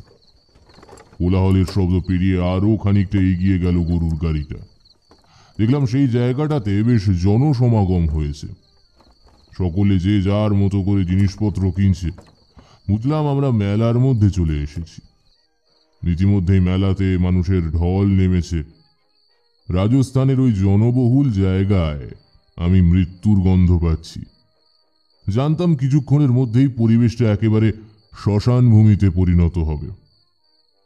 কোলাহলের শব্দ পেরিয়ে আরও খানিকটা এগিয়ে গেল গরুর গাড়িটা। দেখলাম সেই জায়গাটাতে বেশ জনসমাগম হয়েছে। সকলে যে যার মতো করে জিনিসপত্র কিনছে। বুঝলাম আমরা মেলার মধ্যে চলে এসেছি। ইতিমধ্যেই মেলাতে মানুষের ঢল নেমেছে। রাজস্থানের ওই জনবহুল জায়গায় আমি মৃত্যুর গন্ধ পাচ্ছি। জানতাম কিছুক্ষণের মধ্যেই পরিবেশটা একেবারে শ্মশান ভূমিতে পরিণত হবে।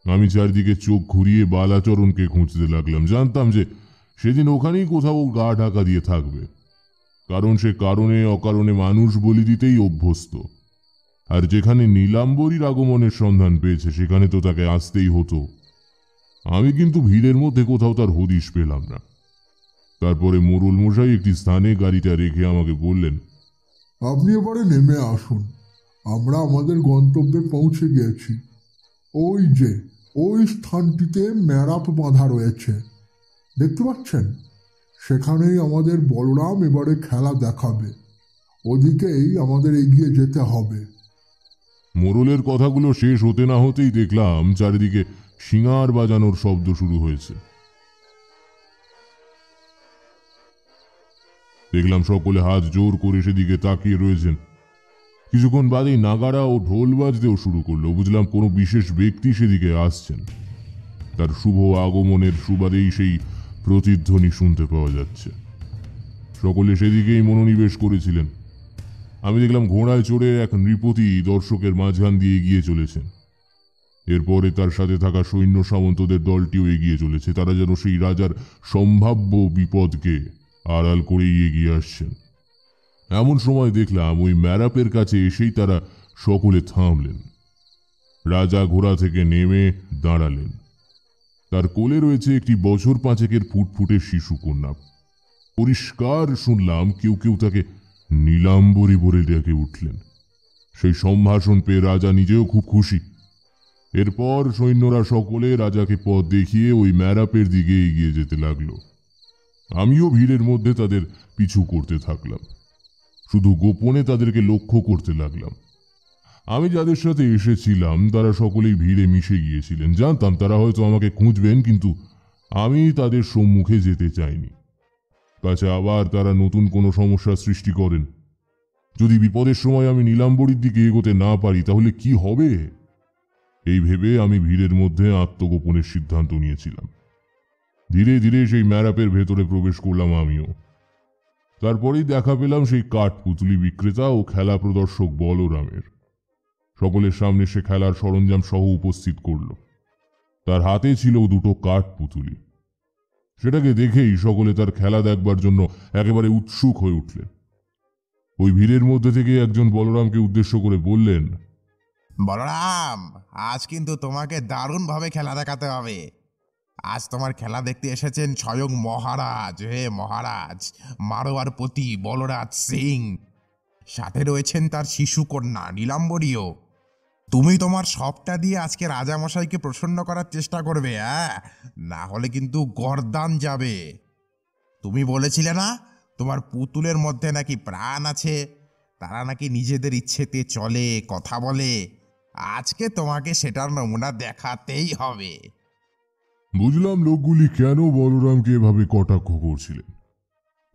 আমি চারদিকে চোখ ঘুরিয়ে বালাচরণকে খুঁজতে লাগলাম। জানতাম যে সেদিন ওখানেই কোথাও গা ঢাকা দিয়ে থাকবে, কারণ সে কারণে অকারণে মানুষ বলি দিতেই অভ্যস্ত। আর যেখানে নীলাম্বরীর আগমনের সন্ধান পেয়েছে সেখানে তো তাকে আসতেই হতো। আমি কিন্তু ভিড়ের মধ্যে কোথাও তার হদিশ পেলাম না। তারপরে মোড়ল মশাই একটি স্থানে গাড়িটা রেখে আমাকে বললেন, আপনি এবারে নেমে আসুন, আমরা আমাদের গন্তব্যে পৌঁছে গিয়েছি। ওই যে ওই স্থানটিতে ম্যারাপ বাঁধা রয়েছে, দেখতে পাচ্ছেন? সেখানেই আমাদের বলরাম এবারে খেলা দেখাবে। ওদিকেই আমাদের এগিয়ে যেতে হবে। মোড়লের কথাগুলো শেষ হতে না হতেই দেখলাম চারিদিকে শিঙার বাজানোর শব্দ শুরু হয়েছে। দেখলাম সকলে হাত জোর করে সেদিকে তাকিয়ে রয়েছেন। কিছুক্ষণ বাদেই নাগাড়া ও ঢোল বাজতেও শুরু করলো। বুঝলাম কোনো বিশেষ ব্যক্তি সেদিকে আসছেন। তার শুভ আগমনের সুবাদেই সেই প্রতিধ্বনি শুনতে পাওয়া যাচ্ছে। সকলে সেদিকেই মনোনিবেশ করেছিলেন। আমি দেখলাম ঘোড়ায় চড়ে এক নৃপতি দর্শকের মাঝখান দিয়ে এগিয়ে চলেছেন। এরপরে তার সাথে থাকা সৈন্য সামন্তদের দলটিও এগিয়ে চলেছে। তারা যেন সেই রাজার সম্ভাব্য বিপদকে আড়াল করেই এগিয়ে আসছেন। এমন সময় দেখলাম ওই ম্যারাপের কাছে এসেই তারা সকলে থামলেন। রাজা ঘোড়া থেকে নেমে দাঁড়ালেন। তার কোলে রয়েছে একটি বছর পাঁচেকের ফুটফুটে শিশু কন্যা। পরিষ্কার শুনলাম কেউ কেউ তাকে নীলাম্বরী বলে ডেকে উঠলেন। সেই সম্ভাষণ পেয়ে রাজা নিজেও খুব খুশি। এরপর সৈন্যরা সকলে রাজাকে পথ দেখিয়ে ওই ম্যারাপের দিকে এগিয়ে যেতে লাগলো। আমিও ভিড়ের মধ্যে তাদের পিছু করতে থাকলাম। শুধু গোপনে তাদেরকে লক্ষ্য করতে লাগলাম। আমি যাদের সাথে এসেছিলাম তারা সকলেই ভিড়ে মিশে গিয়েছিলেন। জানতাম তারা হয়তো আমাকে খুঁজবেন, কিন্তু আমি তাদের সম্মুখে যেতে চাইনি। কাছে আবার তারা নতুন কোনো সমস্যার সৃষ্টি করেন। যদি বিপদের সময় আমি নীলাম্বরীর দিকে এগোতে না পারি তাহলে কি হবে? এই ভেবে আমি ভিড়ের মধ্যে আত্মগোপনের সিদ্ধান্ত নিয়েছিলাম। ধীরে ধীরে সেই ম্যারাপের ভেতরে প্রবেশ করলাম আমিও। তারপরেই দেখা পেলাম সেই কাঠপুতুলি বিক্রেতা ও খেলা প্রদর্শক বলরামের। সকলের সামনে সে খেলার সরঞ্জাম সহ উপস্থিত করল। তার হাতে ছিল দুটো কাঠপুতুলি। সেটাকে দেখেই সকলে তার খেলা দেখবার জন্য একেবারে উৎসুক হয়ে উঠলেন। ওই ভিড়ের মধ্যে থেকে একজন বলরামকে উদ্দেশ্য করে বললেন, বলরাম, আজ কিন্তু তোমাকে দারুণভাবে খেলা দেখাতে হবে। আজ তোমার খেলা দেখতে এসেছেন স্বয়ং মহারাজ। হে মহারাজ, মারোয়ারপতি বলরাজ সিং। সাথে রয়েছেন তার শিশু কন্যা নীলাম্বরীও। তুমি তোমার সবটা দিয়ে আজকে রাজামশাইকে প্রসন্ন করার চেষ্টা করবে, না হলে কিন্তু গর্দান যাবে। তুমি বলেছিলে না তোমার পুতুলের মধ্যে নাকি প্রাণ আছে? তারা নাকি নিজেদের ইচ্ছেতে চলে, কথা বলে। আজকে তোমাকে সেটার নমুনা দেখাতেই হবে। বুঝলাম লোকগুলি কেন বলরামকে এভাবে কটাক্ষ করছিলেন।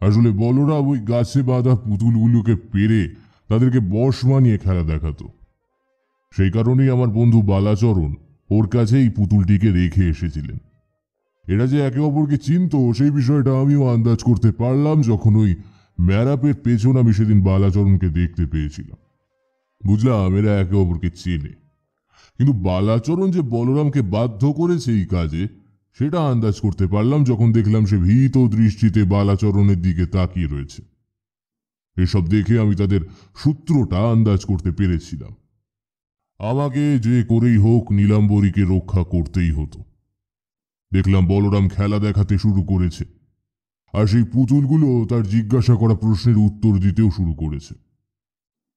আসলে বলরাম ওই গাছে বাঁধা পুতুলগুলোকে পেরে তাদেরকে বশ মানিয়ে খেলা দেখাতো। সেই কারণেই আমার বন্ধু বালাচরণ ওর কাছে এই পুতুলটিকে রেখে এসেছিলেন। এরা যে একে অপরকে চিনত সেই বিষয়টা আমিও আন্দাজ করতে পারলাম যখন ওই ম্যারাপের পেছন আমি সেদিন বালাচরণকে দেখতে পেয়েছিলাম। বুঝলাম এরা একে অপরকে চেনে, কিন্তু বালাচরণ যে বলরামকে বাধ্য করেছে এই কাজে সেটা আন্দাজ করতে পারলাম যখন দেখলাম সে ভীত দৃষ্টিতে বালাচরণের দিকে তাকিয়ে রয়েছে। এসব দেখে আমি তাদের সূত্রটা আন্দাজ করতে পেরেছিলাম। আমাকে যে করেই হোক নীলাম্বরীকে রক্ষা করতেই হতো। দেখলাম বলরাম খেলা দেখাতে শুরু করেছে, আর সেই পুতুলগুলো তার জিজ্ঞাসা করা প্রশ্নের উত্তর দিতেও শুরু করেছে।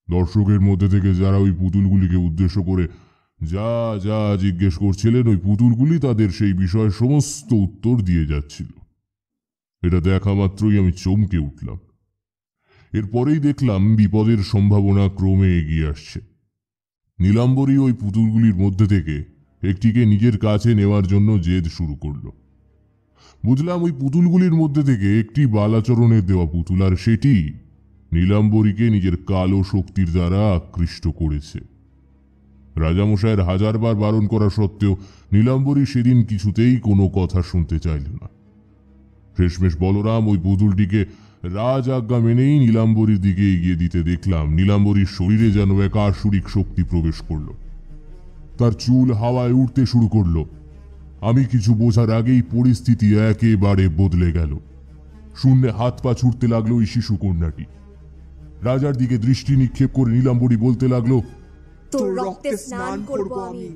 দর্শকের মধ্যে থেকে যারা ওই পুতুলগুলিকে উদ্দেশ্য করে যা যা জিজ্ঞেস করছিলেন, ওই পুতুলগুলি তাদের সেই বিষয়ে সমস্ত উত্তর দিয়ে যাচ্ছিল। এটা দেখা মাত্রই আমি চমকে উঠলাম। এরপরেই দেখলাম বিপদের সম্ভাবনা ক্রমে এগিয়ে আসছে। নীলাম্বরী ওই পুতুলগুলির মধ্যে থেকে একটিকে নিজের কাছে নেওয়ার জন্য জেদ শুরু করল। বুঝলাম ওই পুতুলগুলির মধ্যে থেকে একটি বালাচরণের দেওয়া পুতুল, আর সেটি নীলাম্বরীকে নিজের কালো শক্তির দ্বারা আকৃষ্ট করেছে। রাজামশাইয়ের হাজারবার বারণ করা সত্ত্বেও নীলাম্বরী সেদিন কিছুতেই কোনো কথা শুনতে চাইল না। শেষমেশ বলরাম ওই পুতুলটিকে রাজ আজ্ঞা মেনেই নীলাম্বরীর দিকে এগিয়ে দিতে দেখলাম নীলাম্বরীর শরীরে যেন এক আসুরিক শক্তি প্রবেশ করল। তার চুল হাওয়ায় উঠতে শুরু করল। আমি কিছু বোঝার আগেই পরিস্থিতি একেবারে বদলে গেল। শূন্যে হাত পা ছুটতে লাগলো ওই শিশু কন্যাটি। রাজার দিকে দৃষ্টি নিক্ষেপ করে নীলাম্বরী বলতে লাগলো, তোর রক্তে স্নান করব আমি।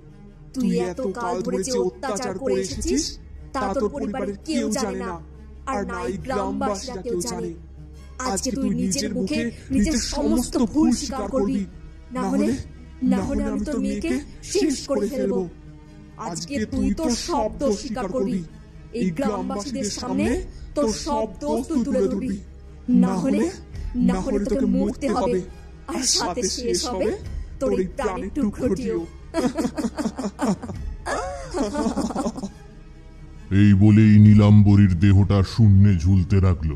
তুই এত কাল ধরে যে অত্যাচার করে এসেছিস তা তোর পরিবারের কেউ জানে না, আর না এই গ্রামবাসীরা কেউ জানে। আজকে তুই নিজের মুখে নিজের সমস্ত ভুল স্বীকার করবি, না হলে আমি তোর মেয়েকে শেষ করে ফেলবো। আজকে তুই তোর সব দোষ স্বীকার করবি, এই গ্রামবাসীদের সামনে তোর সব দোষ তুই তুলে ধরবি, না হলে তোকে মরতে হবে, আর সাথে শেষ হবে তোর এই প্রাণের টুকরোটিও। এই বলেই নীলাম্বরীর দেহটা শূন্যে ঝুলতে লাগল।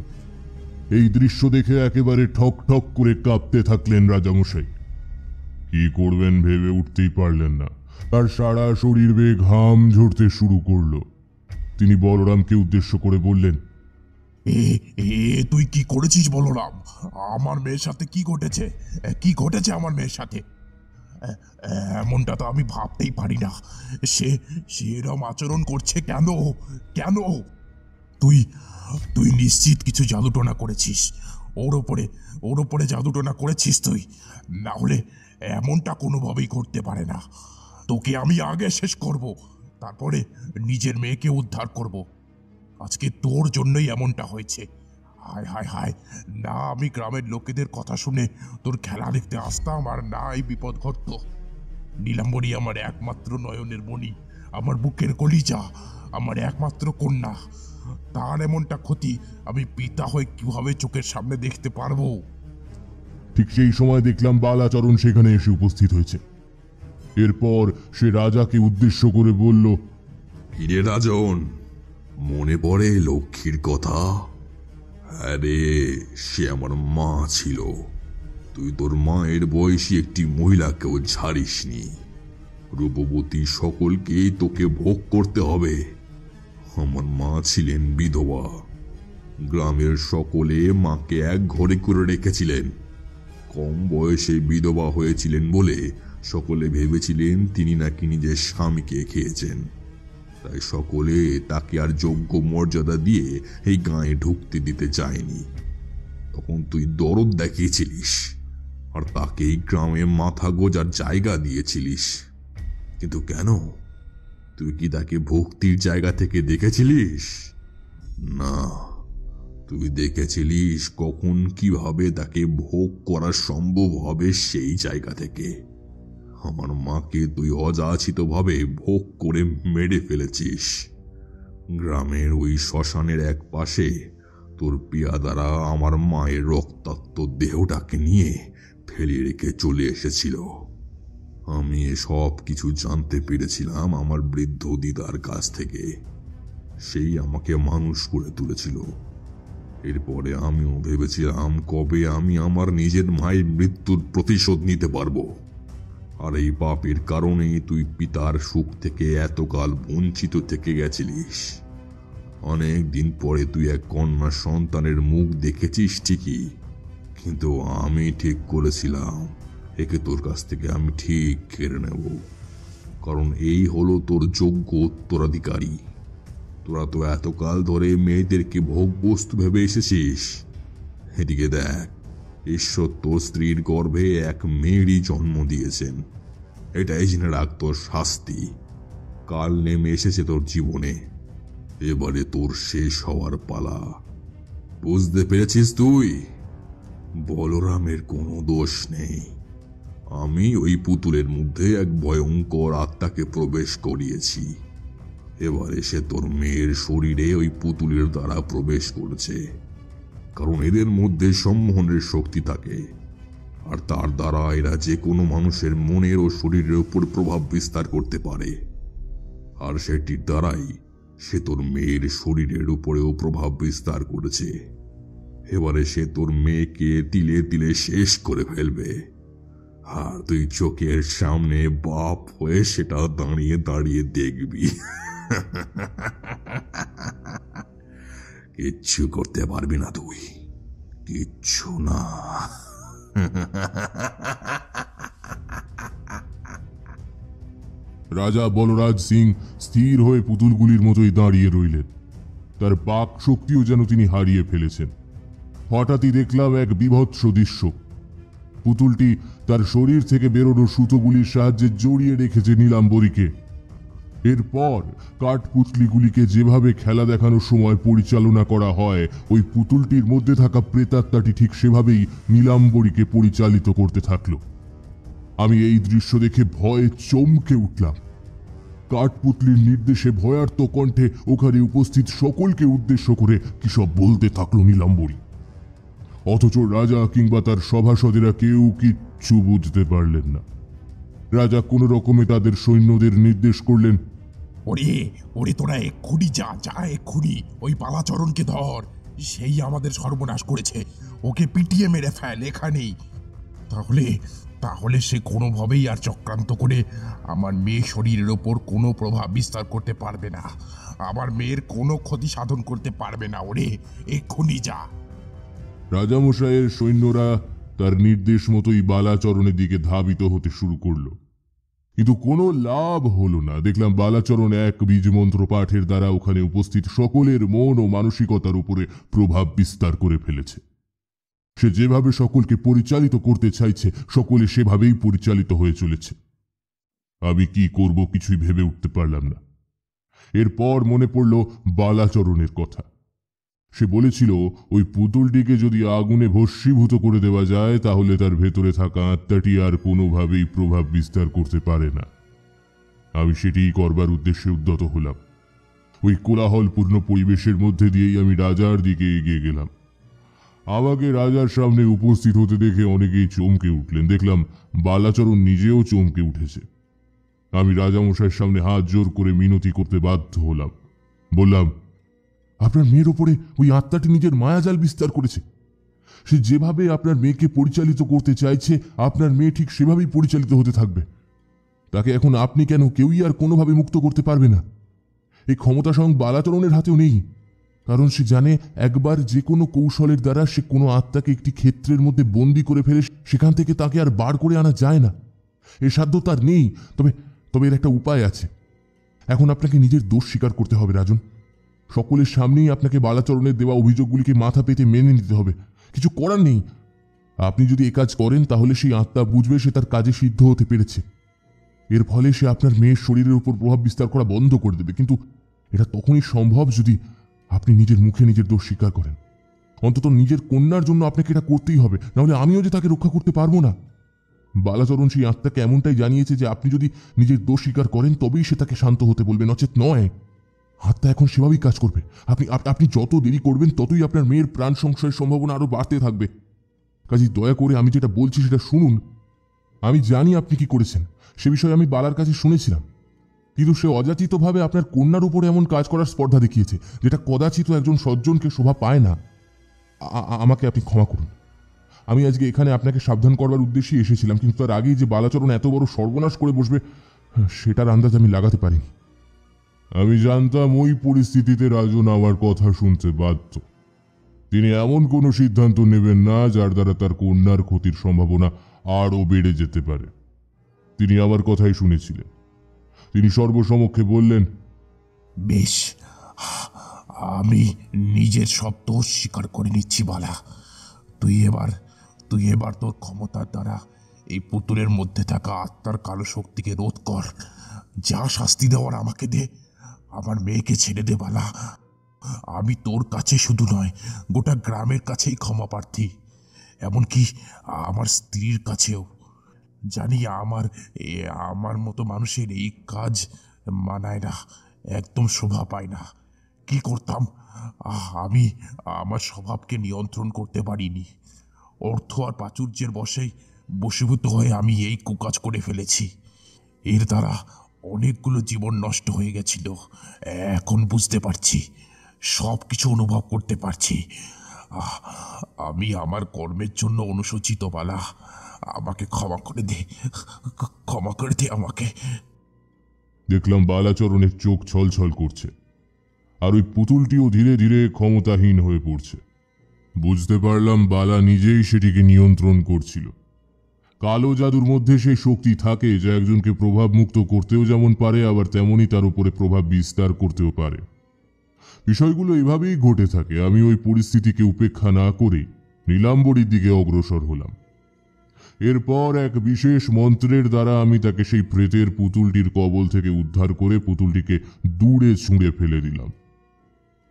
এই দৃশ্য দেখে একেবারে ঠক ঠক করে কাঁপতে থাকলেন রাজামশাই। কি করবেন ভেবে উঠতেই পারলেন না। তার সারা শরীর বেয়ে ঘাম ঝরতে শুরু করল। তিনি বলরামকে উদ্দেশ্য করে বললেন, তুই কি করেছিস বলরাম? আমার মেয়ের সাথে কি ঘটেছে? কি ঘটেছে আমার মেয়ের সাথে? এমনটা তো আমি ভাবতেই পারি না। সে এরম আচরণ করছে কেন? তুই নিশ্চিত কিছু জাদুটোনা করেছিস, ওর ওপরে জাদুটোনা করেছিস তুই, না হলে এমনটা কোনোভাবেই করতে পারে না। তোকে আমি আগে শেষ করব, তারপরে নিজের মেয়েকে উদ্ধার করব। আজকে তোর জন্যই এমনটা হয়েছে। হায় হায় হায়, না আমি গ্রামের লোকেদের কথা শুনে তোর খেলা দেখতে আসতাম, আর না এই বিপদ ঘটত। নীলাম্বরী আমার একমাত্র নয়নের মণি, আমার বুকের কলিজা, আমার একমাত্র কন্যা। তার এমনটা ক্ষতি আমি পিতা হয়ে কিভাবে চোখের সামনে দেখতে পারবো? ঠিক সেই সময় দেখলাম বালাচরণ সেখানে এসে উপস্থিত হয়েছে। এরপর সে রাজাকে উদ্দেশ্য করে বলল, হিরে রাজন, মনে পড়ে লক্ষ্মীর কথা? আরে সে আমার মা ছিল। তুই তোর মায়ের বয়সী একটি মহিলাকেও ছাড়িসনি। রূপবতী সকলকেই তোকে ভোগ করতে হবে। আমার মা ছিলেন বিধবা। গ্রামের সকলে মাকে এক ঘরে করে রেখেছিলেন। কম বয়সে বিধবা হয়েছিলেন বলে সকলে ভেবেছিলেন তিনি নাকি নিজের স্বামীকে খেয়েছেন। তাই সকলে তাকে আর যোগ্য মর্যাদা দিয়ে এই গাঁয়ে ঢুকতে দিতে চায়নি। তখন তুই দরদ দেখিয়েছিলিস, আর তাকে এই গ্রামে মাথা গোজার জায়গা দিয়েছিলিস। কিন্তু কেন? তুই কি তাকে ভক্তির জায়গা থেকে দেখেছিলিস? না, তুই দেখেছিলিস কখন কিভাবে তাকে ভোগ করা সম্ভব হবে সেই জায়গা থেকে। আমার মাকে তুই অযাচিতভাবে ভোগ করে মেরে ফেলেছিস। গ্রামের ওই শ্মশানের এক পাশে তোর পেয়াদারা আমার মায়ের রক্তাক্ত দেহটাকে নিয়ে ফেলে রেখে চলে এসেছিল। আমি সব কিছু জানতে পেরেছিলাম আমার বৃদ্ধ দিদার কাছ থেকে। সেই আমাকে মানুষ করে তুলেছিল। এরপরে আমিও ভেবেছিলাম কবে আমি আমার নিজের মায়ের মৃত্যুর প্রতিশোধ নিতে পারবো। আর এই পাপের কারণেই তুই পিতার সুখ থেকে এতকাল বঞ্চিত থেকে গেছিলিস। অনেক দিন পরে তুই এক কন্যা সন্তানের মুখ দেখেছিস ঠিকই, কিন্তু আমি ঠিক করেছিলাম একে তোর কাছ থেকে আমি ঠিক কেড়ে নেব, কারণ এই হলো তোর যোগ্য উত্তরাধিকারী। তোরা তো এতকাল ধরে মেয়েদেরকে ভোগ বস্তু ভেবে এসেছিস। এদিকে দেখ, ঈশ্বর তোর স্ত্রীর গর্ভে এক মেয়েরই জন্ম দিয়েছেন। এটাই জেনে রাখ তোর শাস্তি কাল নেমে এসেছে তোর জীবনে। এবারে তোর শেষ হওয়ার পালা। বুঝতে পেরেছিস তুই? বলরামের কোনো দোষ নেই। আমি ওই পুতুলের মধ্যে এক ভয়ঙ্কর আত্মাকে প্রবেশ করিয়েছি। এবারে সে তোর মেয়ের শরীরে ওই পুতুলের দ্বারা প্রবেশ করেছে, কারণ এদের মধ্যে সম্মোহনের শক্তি থাকে, আর তার দ্বারা এরা যে কোনো মানুষের মনের ও শরীরের উপর প্রভাব বিস্তার করতে পারে। আর সেটির দ্বারাই সে তোর মেয়ের শরীরের উপরেও প্রভাব বিস্তার করেছে। এবারে সে তোর মেয়েকে তিলে তিলে শেষ করে ফেলবে, আর তুই চোখের সামনে বাপ হয়ে সেটা দাঁড়িয়ে দাঁড়িয়ে দেখবি। কিচ্ছু করতে পারবি না তুই, কিচ্ছু না। রাজা বলরাজ সিং স্থির হয়ে পুতুলগুলির মতোই দাঁড়িয়ে রইলেন। তার বাক শক্তিও যেন তিনি হারিয়ে ফেলেছেন। হঠাৎই দেখলাম এক বীভৎস দৃশ্য। পুতুলটি তার শরীর থেকে বেরোনো সুতোগুলির সাহায্যে জড়িয়ে রেখেছে নীলাম্বরীকে। এরপর কাঠপুতলিগুলিকে যেভাবে খেলা দেখানোর সময় পরিচালনা করা হয়, ওই পুতুলটির মধ্যে থাকা প্রেতাত্মাটি ঠিক সেভাবেই নীলাম্বরীকে পরিচালিত করতে থাকল। আমি এই দৃশ্য দেখে ভয়ে চমকে উঠলাম। কাঠপুতলির নির্দেশে ভয়ার্ত কণ্ঠে ওখানে উপস্থিত সকলকে উদ্দেশ্য করে কি সব বলতে থাকলো নীলাম্বরী। অথচ রাজা কিংবা তার সভাসদেরা কেউ কিচ্ছু বুঝতে পারলেন না। রাজা কোনো রকমে তাদের সৈন্যদের নির্দেশ করলেন, ওরে ওরে তোরা এক্ষুনি যা এক্ষুনি ওই পালাচরণকে ধর। সেই আমাদের সর্বনাশ করেছে, ওকে পিটিয়ে মেরে ফেল এখানেই। তাহলে তাহলে সে কোনোভাবেই আর চক্রান্ত করে আমার মেয়ে শরীরের ওপর কোনো প্রভাব বিস্তার করতে পারবে না, আমার মেয়ের কোনো ক্ষতি সাধন করতে পারবে না। ওরে এক্ষুনি যা। রাজামশাইয়ের সৈন্যরা তার নির্দেশ মতোই বালাচরণের দিকে ধাবিত হতে শুরু করলো, কিন্তু কোনো লাভ হলো না। দেখলাম বালাচরণ এক বীজমন্ত্র পাঠের দ্বারা ওখানে উপস্থিত সকলের মন ও মানসিকতার উপরে প্রভাব বিস্তার করে ফেলেছে। সে যেভাবে সকলকে পরিচালিত করতে চাইছে, সকলে সেভাবেই পরিচালিত হয়ে চলেছে। আমি কি করব কিছুই ভেবে উঠতে পারলাম না। এরপর মনে পড়ল বালাচরণের কথা। সে বলেছিল ওই পুতুলটিকে যদি আগুনে ভস্মীভূত করে দেওয়া যায়, তাহলে তার ভেতরে থাকা আত্মাটি আর কোনোভাবেই প্রভাব বিস্তার করতে পারে না। আমি সেটিই করবার উদ্দেশ্যে উদ্যত হলাম। ওই কোলাহলপূর্ণ পরিবেশের মধ্যে দিয়েই আমি রাজার দিকে এগিয়ে গেলাম। আমাকে রাজার সামনে উপস্থিত হতে দেখে অনেকেই চমকে উঠলেন। দেখলাম বালাচরণ নিজেও চমকে উঠেছে। আমি রাজামশাইয়ের সামনে হাত জোর করে মিনতি করতে বাধ্য হলাম। বললাম, আপনার মেয়ের ওপরে ওই আত্মাটি নিজের মায়াজাল বিস্তার করেছে। সে যেভাবে আপনার মেয়েকে পরিচালিত করতে চাইছে, আপনার মেয়ে ঠিক সেভাবেই পরিচালিত হতে থাকবে। তাকে এখন আপনি কেন কেউই আর কোনোভাবে মুক্ত করতে পারবে না। এই ক্ষমতা স্বয়ং বালাচরণের হাতেও নেই, কারণ সে জানে একবার যে কোনো কৌশলের দ্বারা সে কোনো আত্মাকে একটি ক্ষেত্রের মধ্যে বন্দী করে ফেলে সেখান থেকে তাকে আর বার করে আনা যায় না। এর সাধ্য তার নেই। তবে এর একটা উপায় আছে। এখন আপনাকে নিজের দোষ স্বীকার করতে হবে রাজন। সকলের সামনেই আপনাকে বালাচরণের দেওয়া অভিযোগগুলিকে মাথা পেতে মেনে নিতে হবে। কিছু করার নেই। আপনি যদি এ কাজ করেন, তাহলে সেই আত্মা বুঝবে সে তার কাজে সিদ্ধ হতে পেরেছে। এর ফলে সে আপনার মেয়ের শরীরের উপর প্রভাব বিস্তার করা বন্ধ করে দেবে। কিন্তু এটা তখনই সম্ভব যদি আপনি নিজের মুখে নিজের দোষ স্বীকার করেন। অন্তত নিজের কন্যার জন্য আপনাকে এটা করতেই হবে, নাহলে আমিও যে তাকে রক্ষা করতে পারবো না। বালাচরণ সেই আত্মাকে এমনটাই জানিয়েছে যে আপনি যদি নিজের দোষ স্বীকার করেন, তবেই সে তাকে শান্ত হতে বলবে, নচেত নয়। আত্মা এখন সেভাবেই কাজ করবে। আপনি যত দেরি করবেন, ততই আপনার মেয়ের প্রাণ সংশয়ের সম্ভাবনা আরো বাড়তে থাকবে। কাজেই দয়া করে আমি যেটা বলছি সেটা শুনুন। আমি জানি আপনি কি করেছেন, সে বিষয়ে আমি বালার কাছে শুনেছিলাম, কিন্তু সে অযাচিতভাবে আপনার কন্যার উপরে এমন কাজ করার স্পর্ধা দেখিয়েছে যেটা কদাচিৎ একজন সজ্জনকে শোভা পায় না। আমাকে আপনি ক্ষমা করুন। আমি আজকে এখানে আপনাকে সাবধান করবার উদ্দেশ্যেই এসেছিলাম, কিন্তু তার আগেই যে বালাচরণ এত বড় সর্বনাশ করে বসবে সেটার আন্দাজ আমি লাগাতে পারিনি। আমি জানতাম ওই পরিস্থিতিতে রাজন আমার কথা শুনতে বাধ্য। তিনি এমন কোনো সিদ্ধান্ত নেবেন না যার দ্বারা তার কন্যার ক্ষতির সম্ভাবনা আরও বেড়ে যেতে পারে। তিনি আমার কথাই শুনেছিলেন। তিনি সর্বসমক্ষে বললেন, বেশ, আমি নিজের সব দোষ স্বীকার করে নিচ্ছি বালা। তুই এবার তোর ক্ষমতার দ্বারা এই পুতুলের মধ্যে থাকা আত্মার কালো শক্তিকে রোধ কর। যা শাস্তি দেওয়ার আমাকে দে, আমার মেয়েকে ছেড়ে দে বালা। আমি তোর কাছে শুধু নয়, গোটা গ্রামের কাছেই ক্ষমা প্রার্থী, এমনকি আমার স্ত্রীর কাছেও। জানি আমার মতো মানুষের এই কাজ মানায় না, একদম শোভা পায় না। কি করতাম, আমি আমার স্বভাবকে নিয়ন্ত্রণ করতে পারিনি। অর্থ আর প্রাচুর্যের বশীভূত হয়ে আমি এই কুকাজ করে ফেলেছি। এর দ্বারা অনেকগুলো জীবন নষ্ট হয়ে গেছিল। এখন বুঝতে পারছি, সব কিছু অনুভব করতে পারছি। আমি আমার কর্মের জন্য অনুশোচিত বালা। আমাকে ক্ষমা করে দে আমাকে। দেখলাম বালাচরণের চোখ ছলছল করছে, আর ওই পুতুলটিও ধীরে ধীরে ক্ষমতাহীন হয়ে পড়ছে। বুঝতে পারলাম বালা নিজেই সেটিকে নিয়ন্ত্রণ করছিল। কালো জাদুর মধ্যে সেই শক্তি থাকে যা একজনকে প্রভাব মুক্ত করতেও যেমন পারে, আবার তেমনই তার উপরে প্রভাব বিস্তার করতেও পারে। বিষয়গুলো এভাবেই ঘটে থাকে। আমি ওই পরিস্থিতিকে উপেক্ষা না করে নীলাম্বরীর দিকে অগ্রসর হলাম। এরপর এক বিশেষ মন্ত্রের দ্বারা আমি তাকে সেই প্রেতের পুতুলটির কবল থেকে উদ্ধার করে পুতুলটিকে দূরে ছুঁড়ে ফেলে দিলাম।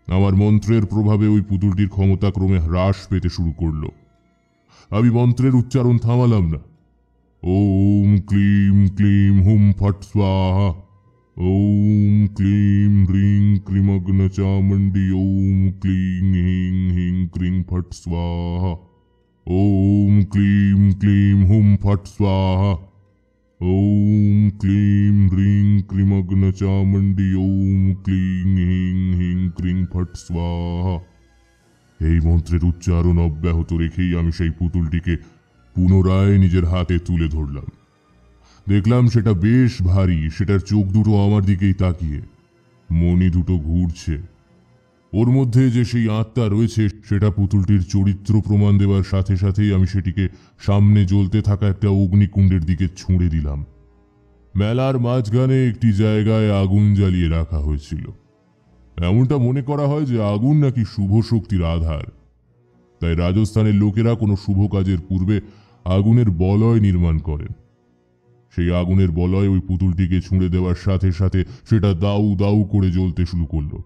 আমার মন্ত্রের প্রভাবে ওই পুতুলটির ক্ষমতা ক্রমে হ্রাস পেতে শুরু করল। আমি মন্ত্রের উচ্চারণ থামালাম না। ওম ক্লিম ক্লিম হুম ফট স্বাহা, ওম ক্লিম হ্রিং ক্রিমগ্ন চামুণ্ডী, ওম ক্লিং হিং হিং ক্রিং ফট স্বাহা, ওম ক্লিম ক্লিম হুম ফট স্বাহা, ওম ক্লিম হ্রিং ক্রিমগ্ন চামুণ্ডী, ওম ক্লিং হিং হিং ক্রিং ফট স্বাহা। এই মন্ত্রের উচ্চারণ অব্যাহত রেখেই আমি সেই পুতুলটিকে পুনরায় নিজের হাতে তুলে ধরলাম। দেখলাম সেটা বেশ ভারী, সেটার চোখ দুটো আমার দিকেই তাকিয়ে, মণি দুটো ঘুরছে। ওর মধ্যে যে সেই আত্মা রয়েছে সেটা পুতুলটির চরিত্র প্রমাণ দেওয়ার সাথে সাথেই আমি সেটিকে সামনে জ্বলতে থাকা একটা অগ্নিকুণ্ডের দিকে ছুঁড়ে দিলাম। মেলার মাঝখানে একটি জায়গায় আগুন জ্বালিয়ে রাখা হয়েছিল। এমনটা মনে করা হয় যে আগুন নাকি শুভ শক্তির আধার, তাই রাজস্থানের লোকেরা কোনো শুভ কাজের পূর্বে আগুনের বলয় নির্মাণ করেন। সেই আগুনের বলয় ওই পুতুলটিকে ছুঁড়ে দেওয়ার সাথে সাথে সেটা দাউ দাউ করে জ্বলতে শুরু করলো।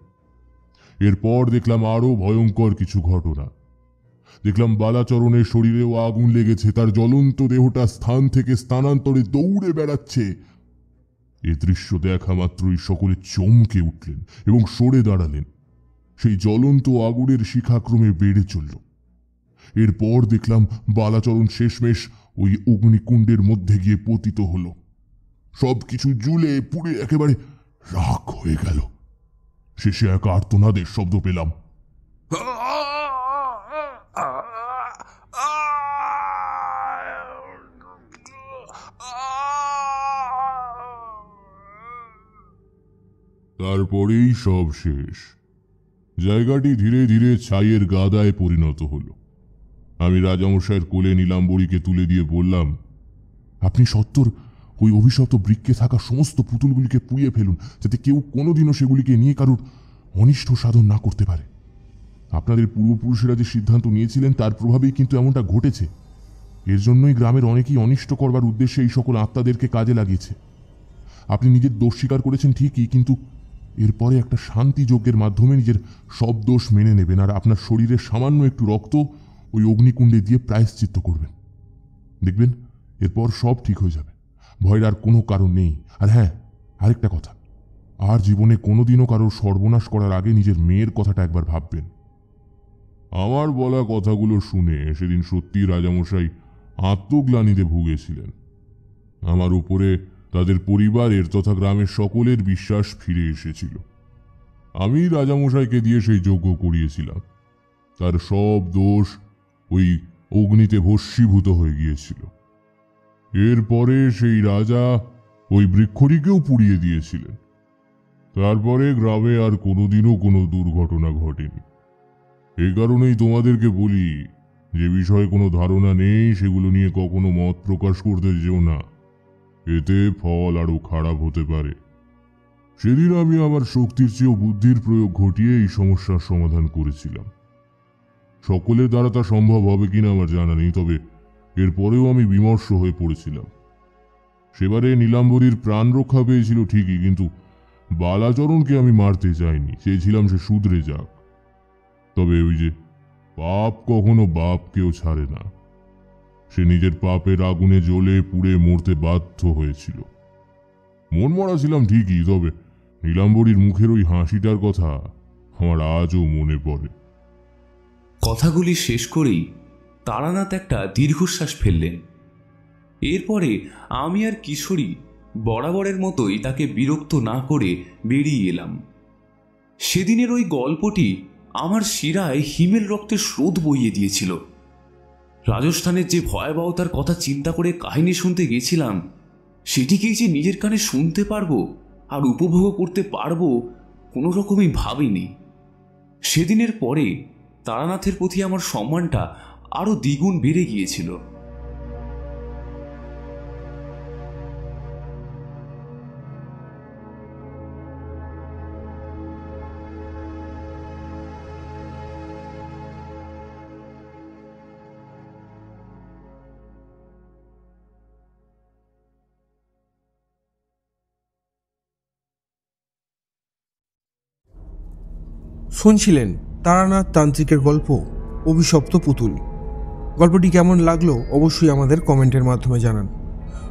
এরপর দেখলাম আরো ভয়ঙ্কর কিছু ঘটনা। দেখলাম বালাচরণের শরীরেও আগুন লেগেছে, তার জ্বলন্ত দেহটা স্থান থেকে স্থানান্তরে দৌড়ে বেড়াচ্ছে। এ দৃশ্য দেখা মাত্রই সকলে চমকে উঠলেন এবং সরে দাঁড়ালেন। সেই জ্বলন্ত আগুনের শিখাক্রমে বেড়ে চলল। এরপর দেখলাম বালাচরণ শেষমেশ ওই অগ্নিকুণ্ডের মধ্যে গিয়ে পতিত হল। সবকিছু জ্বলে পুড়ে একেবারে রাখ হয়ে গেল। শেষে এক আর্তনাদের শব্দ পেলাম। তারপরেই সব শেষ। জায়গাটি ধীরে ধীরে ছাইয়ের গাদায় পরিণত হল। আমি রাজামশাইয়ের কোলে নীলাম্বরীকে তুলে দিয়ে বললাম, আপনি সত্বর ওই অভিশপ্ত বৃক্ষে থাকা সমস্ত পুতুলগুলিকে পুড়িয়ে ফেলুন, যাতে কেউ কোনোদিনও সেগুলিকে নিয়ে কারোর অনিষ্ট সাধন না করতে পারে। আপনাদের পূর্বপুরুষেরা যে সিদ্ধান্ত নিয়েছিলেন তার প্রভাবেই কিন্তু এমনটা ঘটেছে। এর জন্যই গ্রামের অনেকেই অনিষ্ট করবার উদ্দেশ্যে এই সকল আত্মাদেরকে কাজে লাগিয়েছে। আপনি নিজের দোষ স্বীকার করেছেন ঠিকই, কিন্তু এরপরে একটা শান্তি যজ্ঞের মাধ্যমে নিজের সব দোষ মেনে নেবেন, আর আপনার শরীরের সামান্য একটু রক্ত ওই অগ্নিকুণ্ডে দিয়ে প্রায়শ্চিত্ত করবেন। দেখবেন এরপর সব ঠিক হয়ে যাবে, ভয়ের আর কোনো কারণ নেই। আর হ্যাঁ, আরেকটা কথা, আর জীবনে কোনোদিনও কারোর সর্বনাশ করার আগে নিজের মেয়ের কথাটা একবার ভাববেন। আমার বলা কথাগুলো শুনে সেদিন সত্যি রাজামশাই আত্মগ্লানিতে ভুগেছিলেন। আমার উপরে তাদের পরিবারের তথা গ্রামের সকলের বিশ্বাস ফিরে এসেছিল। আমি রাজামশাইকে দিয়ে সেই যজ্ঞ করিয়েছিলাম। তার সব দোষ ওই অগ্নিতে ভস্মীভূত হয়ে গিয়েছিল। এরপরে সেই রাজা ওই বৃক্ষরিকেও পুড়িয়ে দিয়েছিলেন। তারপরে গ্রামে আর কোনোদিনও কোনো দুর্ঘটনা ঘটেনি। এই কারণেই তোমাদেরকে বলি, যে বিষয়ে কোনো ধারণা নেই সেগুলো নিয়ে কখনো মত প্রকাশ করতে যেও না, এতে ফল আরো খারাপ হতে পারে। সেদিন আমি আমার শক্তির চেয়েও বুদ্ধির প্রয়োগ ঘটিয়ে এই সমস্যার সমাধান করেছিলাম। সকলের দ্বারা তা সম্ভব হবে কিনা আমার জানা নেই, তবে এরপরেও আমি বিমর্ষ হয়ে পড়েছিলাম। সেবারে নীলাম্বরীর প্রাণ রক্ষা পেয়েছিল ঠিকই, কিন্তু বালাচরণকে আমি মারতে চাইনি, চেয়েছিলাম সে শুধরে যাক। তবে ওই যে পাপ কখনো বাপকেও ছাড়ে না, সে নিজের পাপের আগুনে জ্বলে পুড়ে মরতে বাধ্য হয়েছিল। মন মরা ছিলাম ঠিকই, তবে নীলাম্বরীর মুখের ওই হাসিটার কথা আমার আজও মনে পড়ে। কথাগুলি শেষ করেই তারানাথ একটা দীর্ঘশ্বাস ফেললেন। এরপরে আমি আর কিশোরী বরাবরের মতোই তাকে বিরক্ত না করে বেরিয়ে এলাম। সেদিনের ওই গল্পটি আমার শিরায় হিমেল রক্তের স্রোত বইয়ে দিয়েছিল। রাজস্থানের যে ভয়াবহতার কথা চিন্তা করে কাহিনী শুনতে গেছিলাম, সেটিকেই যে নিজের কানে শুনতে পারবো আর উপভোগ করতে পারবো কোনো রকমই ভাবিনি। সেদিনের পরে তারানাথের প্রতি আমার সম্মানটা আরো দ্বিগুণ বেড়ে গিয়েছিল। শুনছিলেন তারানাথ তান্ত্রিকের গল্প অভিশপ্ত পুতুল। গল্পটি কেমন লাগলো অবশ্যই আমাদের কমেন্টের মাধ্যমে জানান।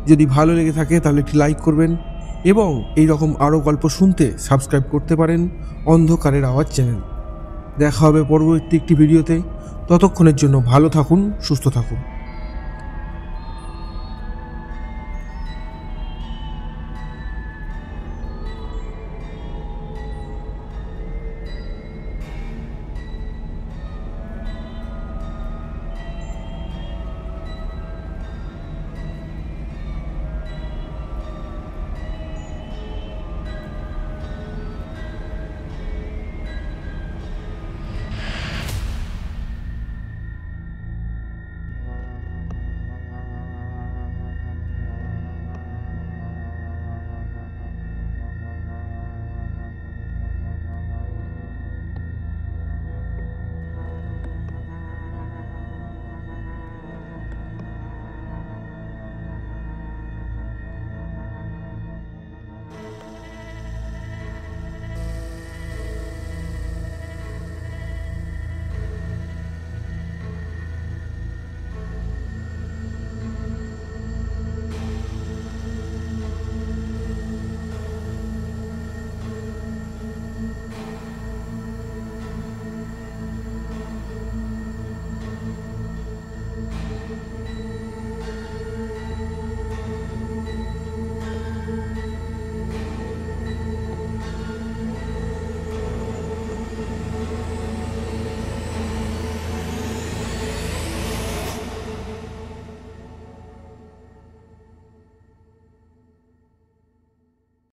যদি ভালো লেগে থাকে তাহলে একটি লাইক করবেন এবং এই রকম আরও গল্প শুনতে সাবস্ক্রাইব করতে পারেন অন্ধকারের আওয়াজ চ্যানেল। দেখা হবে পরবর্তী একটি ভিডিওতে। ততক্ষণের জন্য ভালো থাকুন, সুস্থ থাকুন।